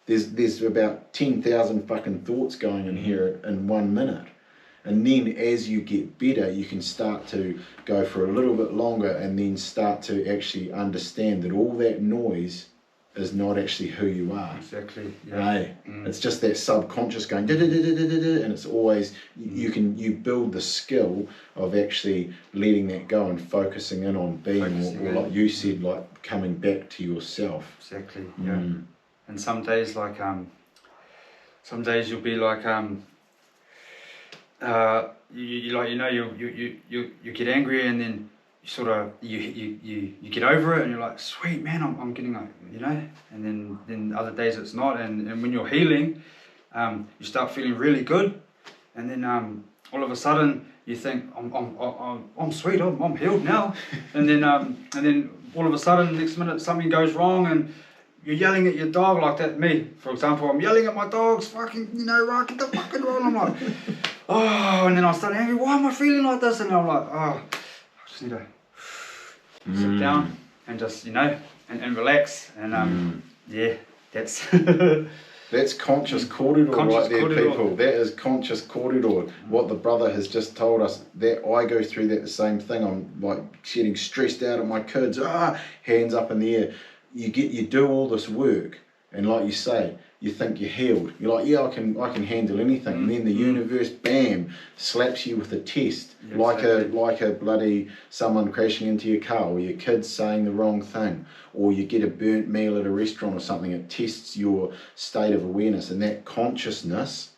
There's about 10,000 fucking thoughts going in here in 1 minute. And then as you get better, you can start to go for a little bit longer, and then start to actually understand that all that noise is not actually who you are. Exactly. Hey, it's just that subconscious going da da da da da da, and it's always you build the skill of actually letting that go and focusing in on being, or like you said, coming back to yourself. Exactly. Yeah. And some days you'll be like you get angry, and then you get over it, and you're like, sweet man, I'm getting and then other days it's not, and when you're healing, you start feeling really good, and then all of a sudden you think I'm sweet, I'm healed now, and then all of a sudden next minute something goes wrong, and you're yelling at your dog like that. Me, for example, I'm yelling at my dogs, fucking, right, get the fucking roll. I'm like, oh, and then I start angry, why am I feeling like this? And I'm like, I just need to sit down and just, and relax. And that's... That's conscious kōrero right there, people. That is conscious kōrero. What the brother has just told us, that I go through that the same thing. I'm getting stressed out at my kids, hands up in the air. You do all this work, and like you say, you think you're healed. You're like, I can handle anything. And then the universe, bam, slaps you with a test, like a bloody someone crashing into your car, or your kids saying the wrong thing, or you get a burnt meal at a restaurant or something. It tests your state of awareness, and that consciousness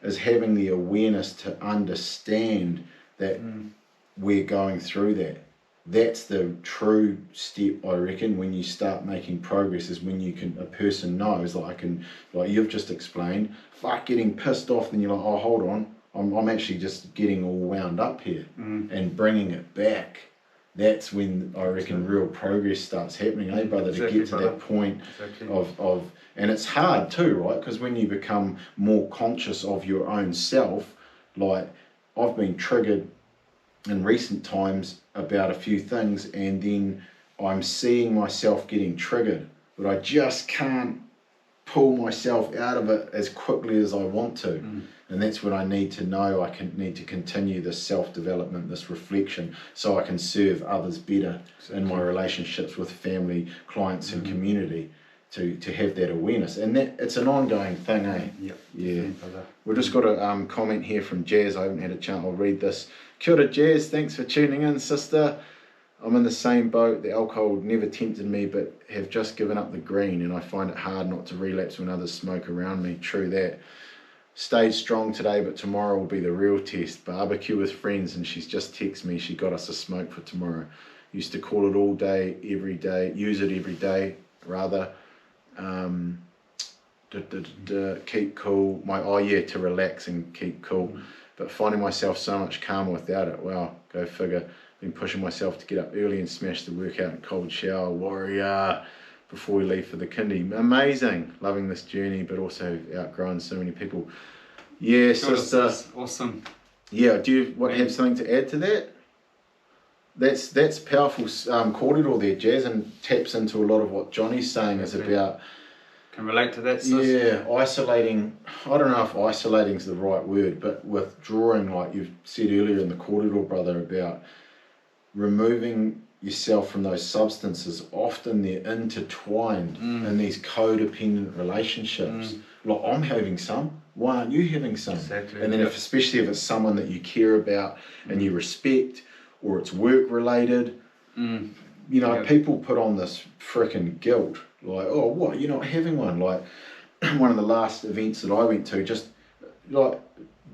is having the awareness to understand that we're going through that. That's the true step, I reckon, when you start making progress, is when a person knows, like you've just explained, getting pissed off, then you're like, oh, hold on, I'm actually just getting all wound up here, and bringing it back. That's when I reckon real progress starts happening, brother, to get to that point of, and it's hard too, right? Because when you become more conscious of your own self, like I've been triggered in recent times about a few things, and then I'm seeing myself getting triggered, but I just can't pull myself out of it as quickly as I want to. And that's when I need to know I need to continue this self-development, this reflection, so I can serve others better in my relationships with family, clients and community, to have that awareness. And that it's an ongoing thing, eh? Yeah. We've just got a comment here from Jazz. I haven't had a chance. I'll read this. Kia ora, Jazz. Thanks for tuning in, sister. I'm in the same boat. The alcohol never tempted me, but have just given up the green, and I find it hard not to relapse when others smoke around me. True that. Stayed strong today, but tomorrow will be the real test. Barbecue with friends, and she's just texted me. She got us a smoke for tomorrow. Used to call it all day, every day. Use it every day, rather. Keep cool. To relax and keep cool. But finding myself so much calmer without it. Wow, go figure. Been pushing myself to get up early and smash the workout and cold shower. Warrior. Before we leave for the kindy. Amazing. Loving this journey, but also outgrown so many people. Yeah, sister. Awesome. Yeah, do you have something to add to that? That's powerful kōrero there, Jazz, and taps into a lot of what Johnny's saying is about. Can relate to that, sis? Yeah, isolating. I don't know if isolating is the right word, but withdrawing, like you've said earlier in the kōrero, brother, about removing yourself from those substances. Often they're intertwined in these codependent relationships. Like, I'm having some, why aren't you having some? Exactly. And then especially if it's someone that you care about and you respect, or it's work related, you know, people put on this freaking guilt, like, oh, what, you're not having one? Like, one of the last events that I went to, just like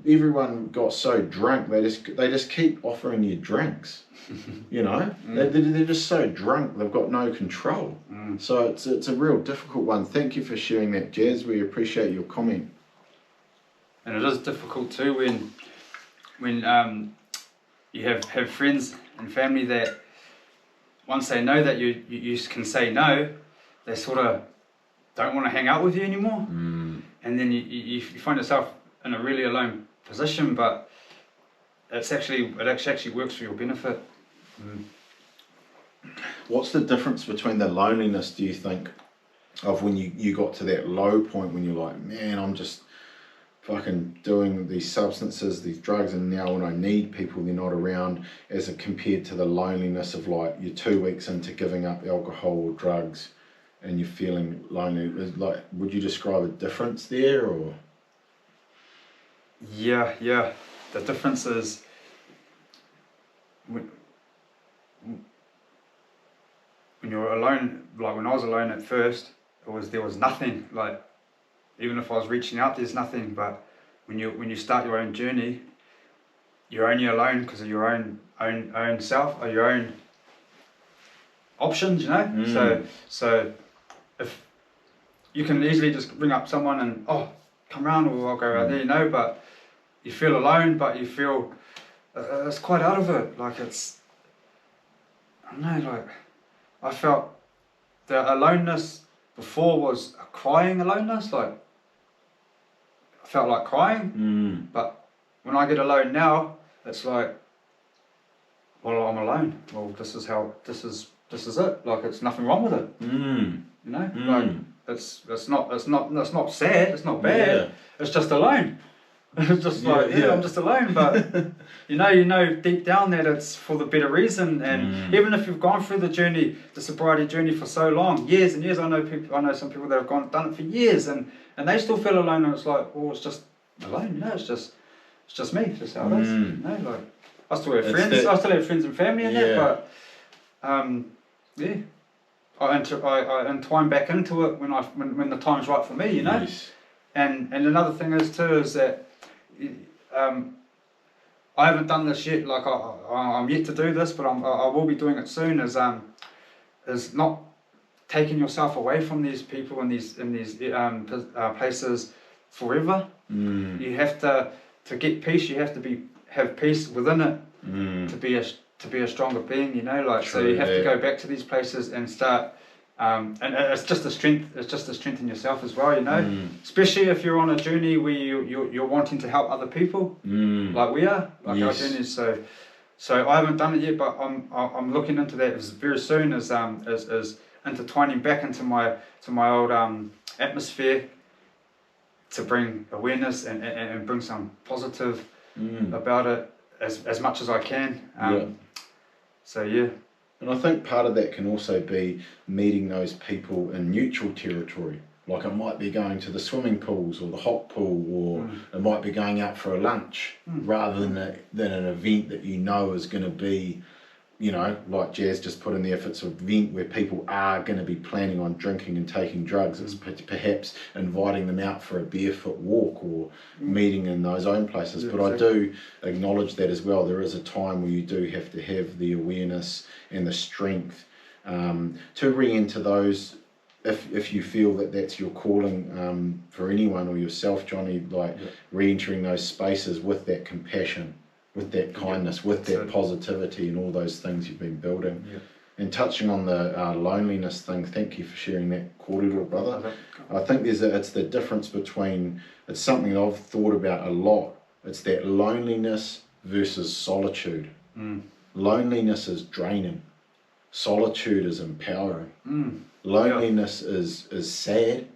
everyone got so drunk, they just keep offering you drinks. You know, they're just so drunk, they've got no control. So it's a real difficult one. Thank you for sharing that, Jazz. We appreciate your comment. And it is difficult too when you have friends and family that once they know that you can say no, they sort of don't want to hang out with you anymore. And then you find yourself in a really alone position, but it actually works for your benefit. What's the difference between the loneliness, do you think, of when you got to that low point when you're like, man, I'm just fucking doing these substances, these drugs, and now when I need people, they're not around, as compared to the loneliness of like you're 2 weeks into giving up alcohol or drugs and you're feeling lonely? Like, would you describe a difference there, or? Yeah. The difference is when you're alone, like when I was alone at first, there was nothing. Like, even if I was reaching out, there's nothing. But when you start your own journey, you're only alone because of your own self, or your own options, you know. So if you can easily just ring up someone and, oh, come around, or I'll go out there, you know. But you feel alone, but you feel it's quite out of it. Like, it's, I don't know, like, I felt the aloneness before was a crying aloneness. Like, I felt like crying. But when I get alone now, it's like, well, I'm alone. Well, this is it. Like, it's nothing wrong with it. You know, like, it's not sad. It's not bad. Yeah. It's just alone. It's just like, I'm just alone. But you know deep down that it's for the better reason. And even if you've gone through the sobriety journey for so long, years and years, I know some people that have done it for years, and they still feel alone. And it's like, oh, it's just alone. You know, it's just me. It's just how it is. You know, like, I still have friends. I still have friends and family in that. But I entwine back into it when the time's right for me. You know. Yes. And another thing is that I haven't done this yet. Like, I'm yet to do this, but I will be doing it soon. Is not taking yourself away from these people and these places forever. You have to get peace. You have to have peace within it to be a stronger being. You know, like, so you have to go back to these places and start. And it's just a strength. It's just to strengthen yourself as well, you know. Especially if you're on a journey where you're wanting to help other people, like we are, like our journeys. So So I haven't done it yet, but I'm looking into that very soon as intertwining back into my old atmosphere to bring awareness and bring some positive about it as much as I can. So yeah. And I think part of that can also be meeting those people in neutral territory. Like it might be going to the swimming pools or the hot pool, or it might be going out for a lunch rather than an event that you know is going to be, you know, like Jazz just put in there, if it's an event where people are going to be planning on drinking and taking drugs, it's perhaps inviting them out for a barefoot walk or meeting in those own places. But I do acknowledge that as well. There is a time where you do have to have the awareness and the strength to re-enter those, if you feel that that's your calling, for anyone or yourself, Johnny, like re-entering those spaces with that compassion, with that kindness, with that positivity and all those things you've been building. And touching on the loneliness thing, thank you for sharing that, Kōrero, brother. I think it's the difference between, it's something that I've thought about a lot, it's that loneliness versus solitude. Loneliness is draining, solitude is empowering. Loneliness is sad,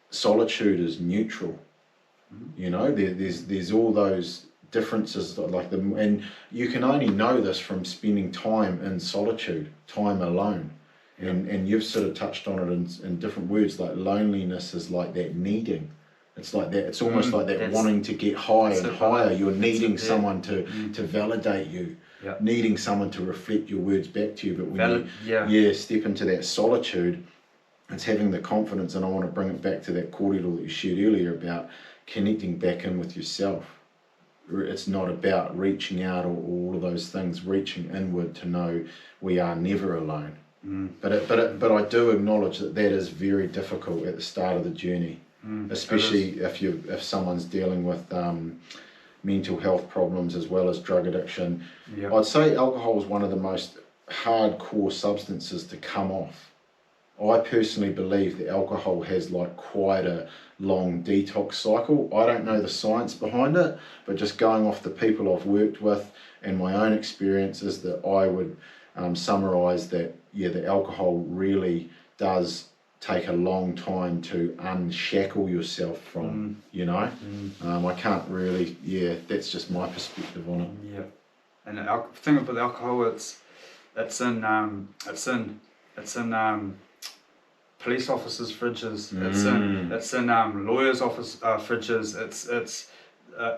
solitude is neutral. You know, there's all those differences, like them, and you can only know this from spending time in solitude, time alone. And you've sort of touched on it in different words, like loneliness is like that needing. It's like that, it's almost like that wanting to get higher and higher. You're needing someone to validate you. Needing someone to reflect your words back to you. But when you step into that solitude, it's having the confidence, and I want to bring it back to that kōrero that you shared earlier about connecting back in with yourself. It's not about reaching out or all of those things, reaching inward to know we are never alone. But I do acknowledge that is very difficult at the start of the journey, especially if someone's dealing with mental health problems as well as drug addiction. I'd say alcohol is one of the most hardcore substances to come off. I personally believe that alcohol has like quite a long detox cycle. I don't know the science behind it, but just going off the people I've worked with and my own experiences, that I would summarize that, the alcohol really does take a long time to unshackle yourself from, you know. I can't really, that's just my perspective on it. And the thing about the alcohol, it's in police officers' fridges. It's in lawyers' office fridges. It's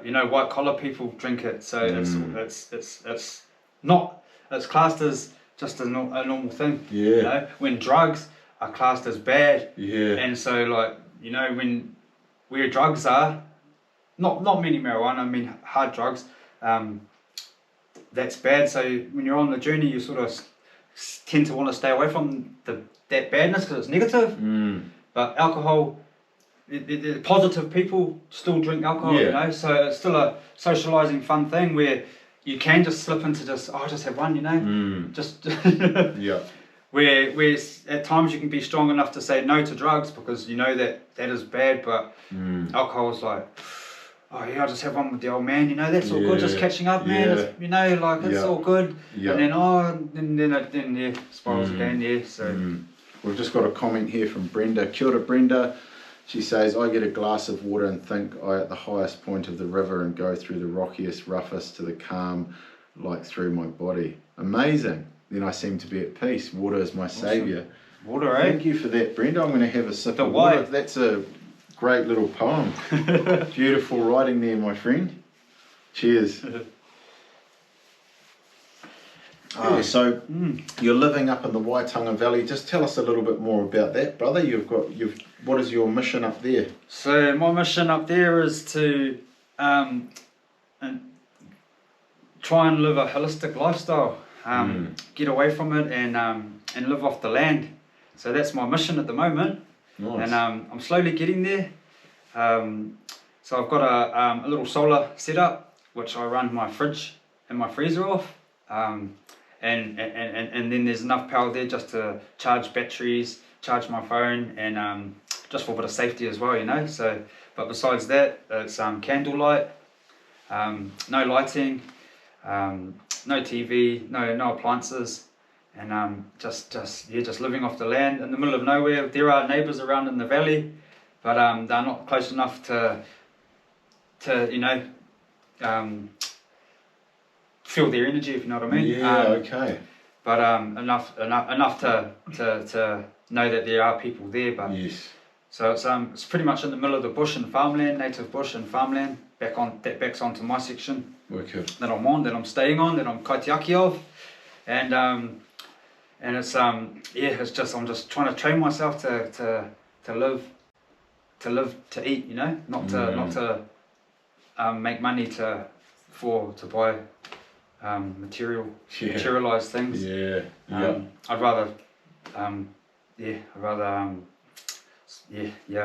you know, white collar people drink it. So it's not, it's classed as just a normal thing. You know, when drugs are classed as bad. And so, like, you know, where drugs are, not many marijuana, I mean hard drugs, that's bad. So when you're on the journey, you sort of tend to want to stay away from that badness because it's negative. But alcohol, the positive people still drink alcohol, you know, so it's still a socializing fun thing where you can just slip into just, I'll just have one, you know, just where at times you can be strong enough to say no to drugs because you know that is bad, but alcohol is like, oh yeah, I'll just have one with the old man, you know, that's all good, just catching up, man, it's, you know, like, it's all good. And then it spirals again, so. We've just got a comment here from Brenda. Kia ora, Brenda. She says, I get a glass of water and think I at the highest point of the river and go through the rockiest, roughest to the calm, like through my body. Amazing. Then I seem to be at peace. Water is my saviour. Water, eh? Thank you for that, Brenda. I'm going to have a sip of water. That's a great little poem. Beautiful writing there, my friend. Cheers. So you're living up in the Waitunga Valley. Just tell us a little bit more about that, brother. What is your mission up there? So my mission up there is to try and live a holistic lifestyle, get away from it and live off the land. So that's my mission at the moment. Nice. And I'm slowly getting there. So I've got a little solar setup which I run my fridge and my freezer off. And then there's enough power there just to charge batteries, charge my phone, and just for a bit of safety as well, you know. So, but besides that, it's candlelight, no lighting, no TV, no appliances, and just living off the land in the middle of nowhere. There are neighbours around in the valley, but they're not close enough to feel their energy, if you know what I mean. Yeah, okay. But enough to know that there are people there. But Yes. so it's pretty much in the middle of the bush and farmland, native bush and farmland. That backs onto my section Wicked. that I'm on, that I'm staying on, that I'm kaitiaki of, and it's it's just I'm just trying to train myself to live to eat, you know, not to make money to buy materialized things. Yeah. Yeah. I'd rather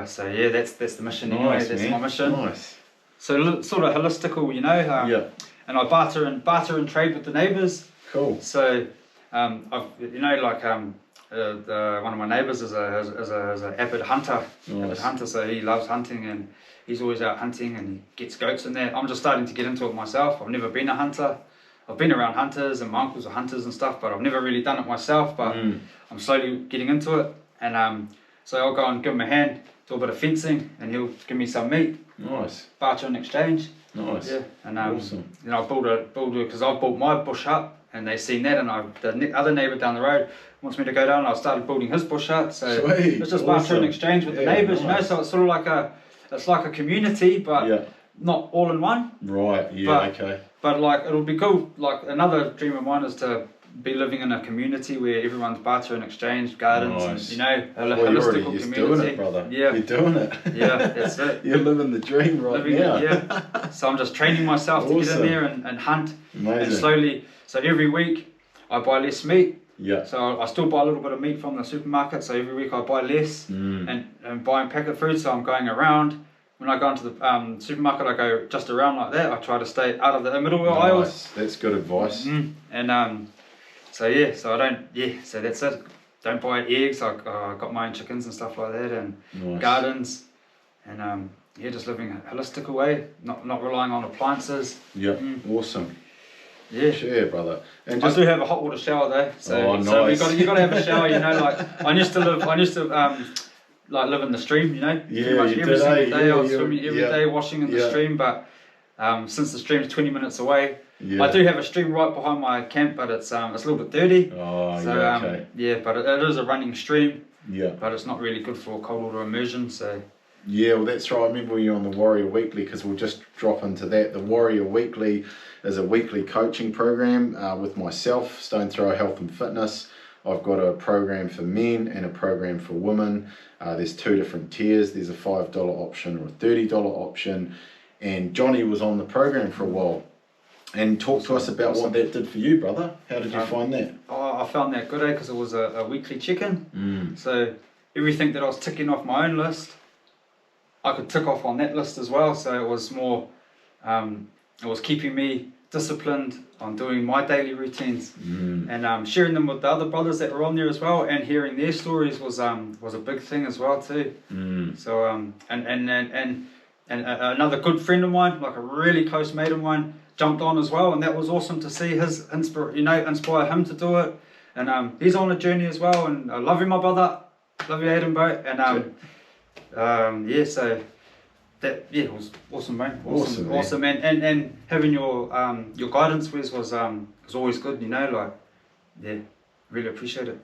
so that's the mission anyway. Nice, That's man. my mission. Nice. So sort of holistical, you know. Yeah. And I barter and trade with the neighbours. Cool. So I've, you know, like one of my neighbours is a avid hunter. Nice. Avid hunter, so he loves hunting and he's always out hunting and he gets goats in there. I'm just starting to get into it myself. I've never been a hunter. I've been around hunters and my uncles are hunters and stuff, but I've never really done it myself. But I'm slowly getting into it, and so I'll go and give him a hand, do a bit of fencing, and he'll give me some meat. Nice. Barter in exchange. Nice. Yeah, and Awesome. you know, I build because I've built my bush hut, and they've seen that, and the other neighbour down the road wants me to go down. I started building his bush hut, so Sweet. it's just Awesome. barter and exchange with the neighbours, you know. Nice. So it's sort of like a community, but not all in one. Right. Yeah. But- Okay. But like it'll be cool. Like another dream of mine is to be living in a community where everyone's barter and exchange, gardens, Nice. and, you know, a Well, you're holistical already community. doing it, brother. Yeah. You're doing it. Yeah, that's it. You're living the dream right now. Yeah. So I'm just training myself to get Awesome. in there and hunt. Amazing. And slowly, so every week I buy less meat. Yeah. So I still buy a little bit of meat from the supermarket. So every week I buy less and buying packet food. So I'm going around. When I go into the supermarket, I go just around like that. I try to stay out of the middle aisles. Nice. That's good advice. And so I don't. So that's it. Don't buy eggs. I got my own chickens and stuff like that, and Nice. gardens, and just living a holistical way, not relying on appliances. Yeah. Awesome. Yeah. Sure, brother. And I just do have a hot water shower though, so Oh, so nice. you got to have a shower, you know. Like I used to like live in the stream, you know. Yeah, Pretty much you every did, single eh? day I was Yeah, swimming every yeah. day, washing in the Yeah. stream. But since the stream's 20 minutes away, yeah. I do have a stream right behind my camp, but it's a little bit dirty. Oh, So yeah. Okay. but it is a running stream, Yeah. but it's not really good for cold water immersion. So Yeah, well, that's right. I remember when you were on the Warrior Weekly, because we'll just drop into that. The Warrior Weekly is a weekly coaching program with myself, Stone Thrower Health and Fitness. I've got a program for men and a program for women. There's two different tiers. There's a $5 option or a $30 option. And Johnny was on the program for a while. And talk to us about what that did for you, brother. How did you find that? I found that good, because it was a weekly check-in. So everything that I was ticking off my own list, I could tick off on that list as well. So it was more, it was keeping me disciplined on doing my daily routines, and sharing them with the other brothers that were on there as well, and hearing their stories was a big thing as well too. So and another good friend of mine, like a really close mate of mine, jumped on as well, and that was awesome to see his inspire him to do it. And he's on a journey as well, and I love you, my brother. Love you, Edinburgh. And so that it was awesome, mate. Awesome, man. And having your guidance was always good, you know. Like, really appreciate it.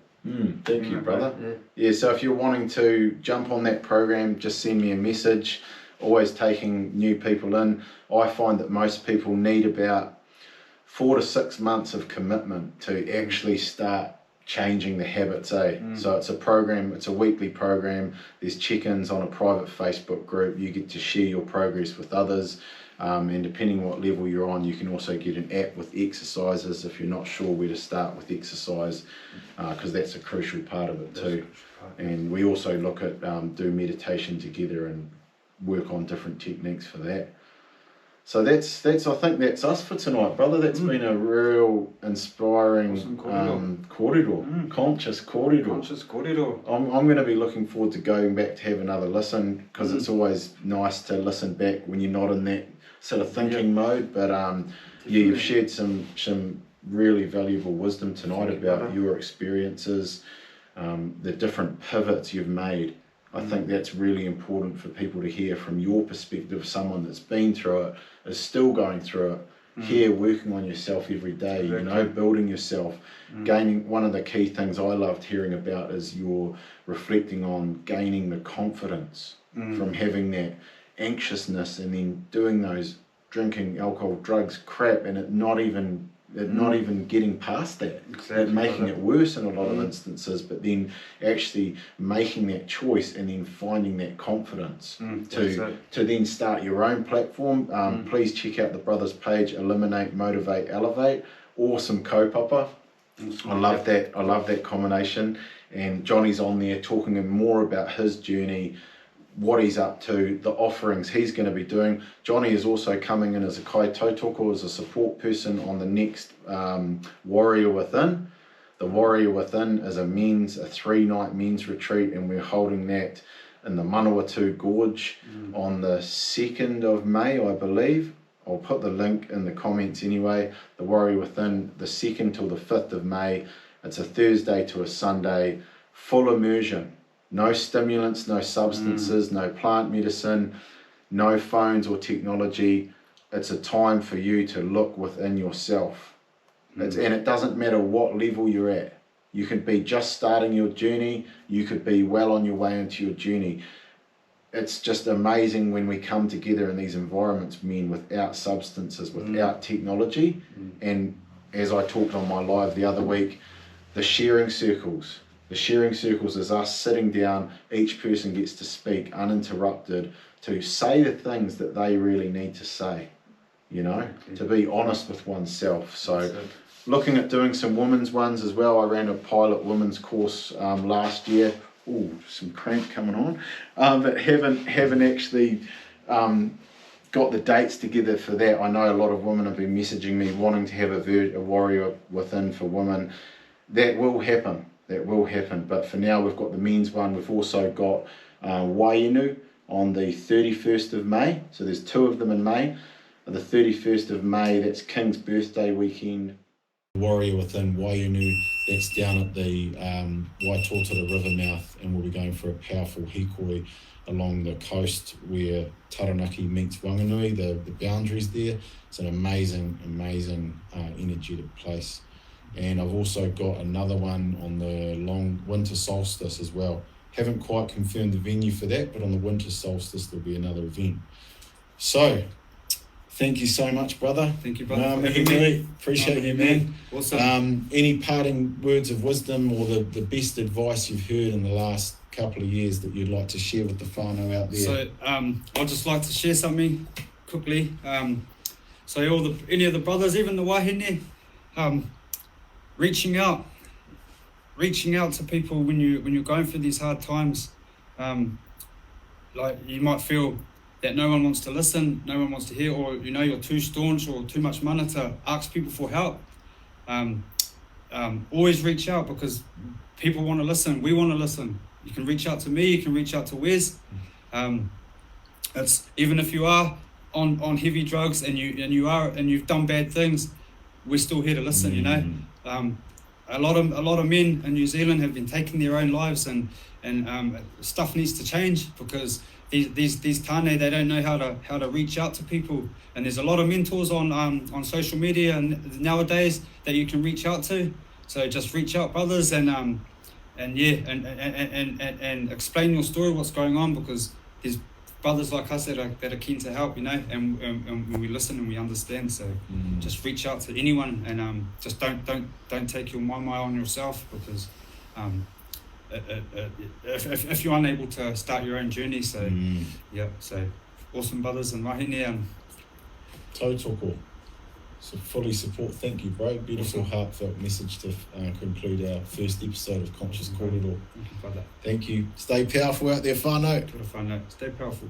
Thank you, brother. Yeah. So if you're wanting to jump on that program, just send me a message. Always taking new people in. I find that most people need about 4 to 6 months of commitment to actually start changing the habits, So it's a program, it's a weekly program. There's check-ins on a private Facebook group. You get to share your progress with others, and depending what level you're on, you can also get an app with exercises if you're not sure where to start with exercise, because that's a crucial part of it too. And we also look at do meditation together and work on different techniques for that. So that's I think that's us for tonight, brother. That's been a real inspiring awesome kōrero, conscious kōrero. Conscious kōrero. I'm going to be looking forward to going back to have another listen, because it's always nice to listen back when you're not in that sort of thinking mode. But yeah, you've shared some really valuable wisdom tonight about your experiences, the different pivots you've made. I think that's really important for people to hear from your perspective, someone that's been through it, is still going through it, here working on yourself every day, you know, building yourself, gaining. One of the key things I loved hearing about is you're reflecting on gaining the confidence from having that anxiousness and then doing those drinking, alcohol, drugs, crap, and it not even getting past that, making it worse in a lot of instances, but then actually making that choice and then finding that confidence to then start your own platform. Please check out the brothers page, Eliminate, Motivate, Elevate. Awesome kaupapa. I love that combination. And Johnny's on there talking more about his journey, what he's up to, the offerings he's going to be doing. Johnny is also coming in as a kai tautoko, as a support person on the next Warrior Within. The Warrior Within is a 3-night men's retreat, and we're holding that in the Manawatu Gorge on the 2nd of May, I believe. I'll put the link in the comments anyway. The Warrior Within, the 2nd till the 5th of May. It's a Thursday to a Sunday, full immersion. No stimulants, no substances, no plant medicine, no phones or technology. It's a time for you to look within yourself. And it doesn't matter what level you're at. You could be just starting your journey. You could be well on your way into your journey. It's just amazing when we come together in these environments, men, without substances, without technology. And as I talked on my live the other week, the sharing circles. The sharing circles is us sitting down, each person gets to speak uninterrupted, to say the things that they really need to say, you know, to be honest with oneself. So looking at doing some women's ones as well. I ran a pilot women's course last year. Ooh, some cramp coming on. But haven't actually got the dates together for that. I know a lot of women have been messaging me wanting to have a Warrior Within for women. That will happen. That will happen, but for now we've got the men's one. We've also got Wainu on the 31st of May, so there's 2 of them in May. The 31st of May, that's King's birthday weekend. Warrior Within Wainu, that's down at the Waitotara river mouth, and we'll be going for a powerful hikoi along the coast where Taranaki meets Wanganui, the boundaries there. It's an amazing energetic place. And I've also got another one on the long winter solstice as well. Haven't quite confirmed the venue for that, but on the winter solstice there'll be another event. So, thank you so much, brother. Thank you, brother. Appreciate you, man. Awesome. Any parting words of wisdom or the best advice you've heard in the last couple of years that you'd like to share with the whānau out there? So, I'd just like to share something quickly. So any of the brothers, even the wahine, reaching out to people when you're going through these hard times. Like you might feel that no one wants to listen, no one wants to hear, or you know you're too staunch or too much mana to ask people for help. Always reach out, because people want to listen. We want to listen. You can reach out to me. You can reach out to Wes. It's even if you are on heavy drugs and you've done bad things, we're still here to listen. You know. A lot of men in New Zealand have been taking their own lives, and stuff needs to change, because these tāne, they don't know how to reach out to people, and there's a lot of mentors on social media and nowadays that you can reach out to. So just reach out, brothers, and explain your story, what's going on, because there's brothers like us that are keen to help, you know, and we listen and we understand. So just reach out to anyone, and just don't take your mai on yourself, because if you're unable to start your own journey. So so awesome brothers and wahine, and tautoko. So fully support. Thank you, bro. Beautiful, awesome, heartfelt message to conclude our first episode of Conscious Kōrero. Thank you, brother. Thank you. Stay powerful out there, whānau. Stay powerful.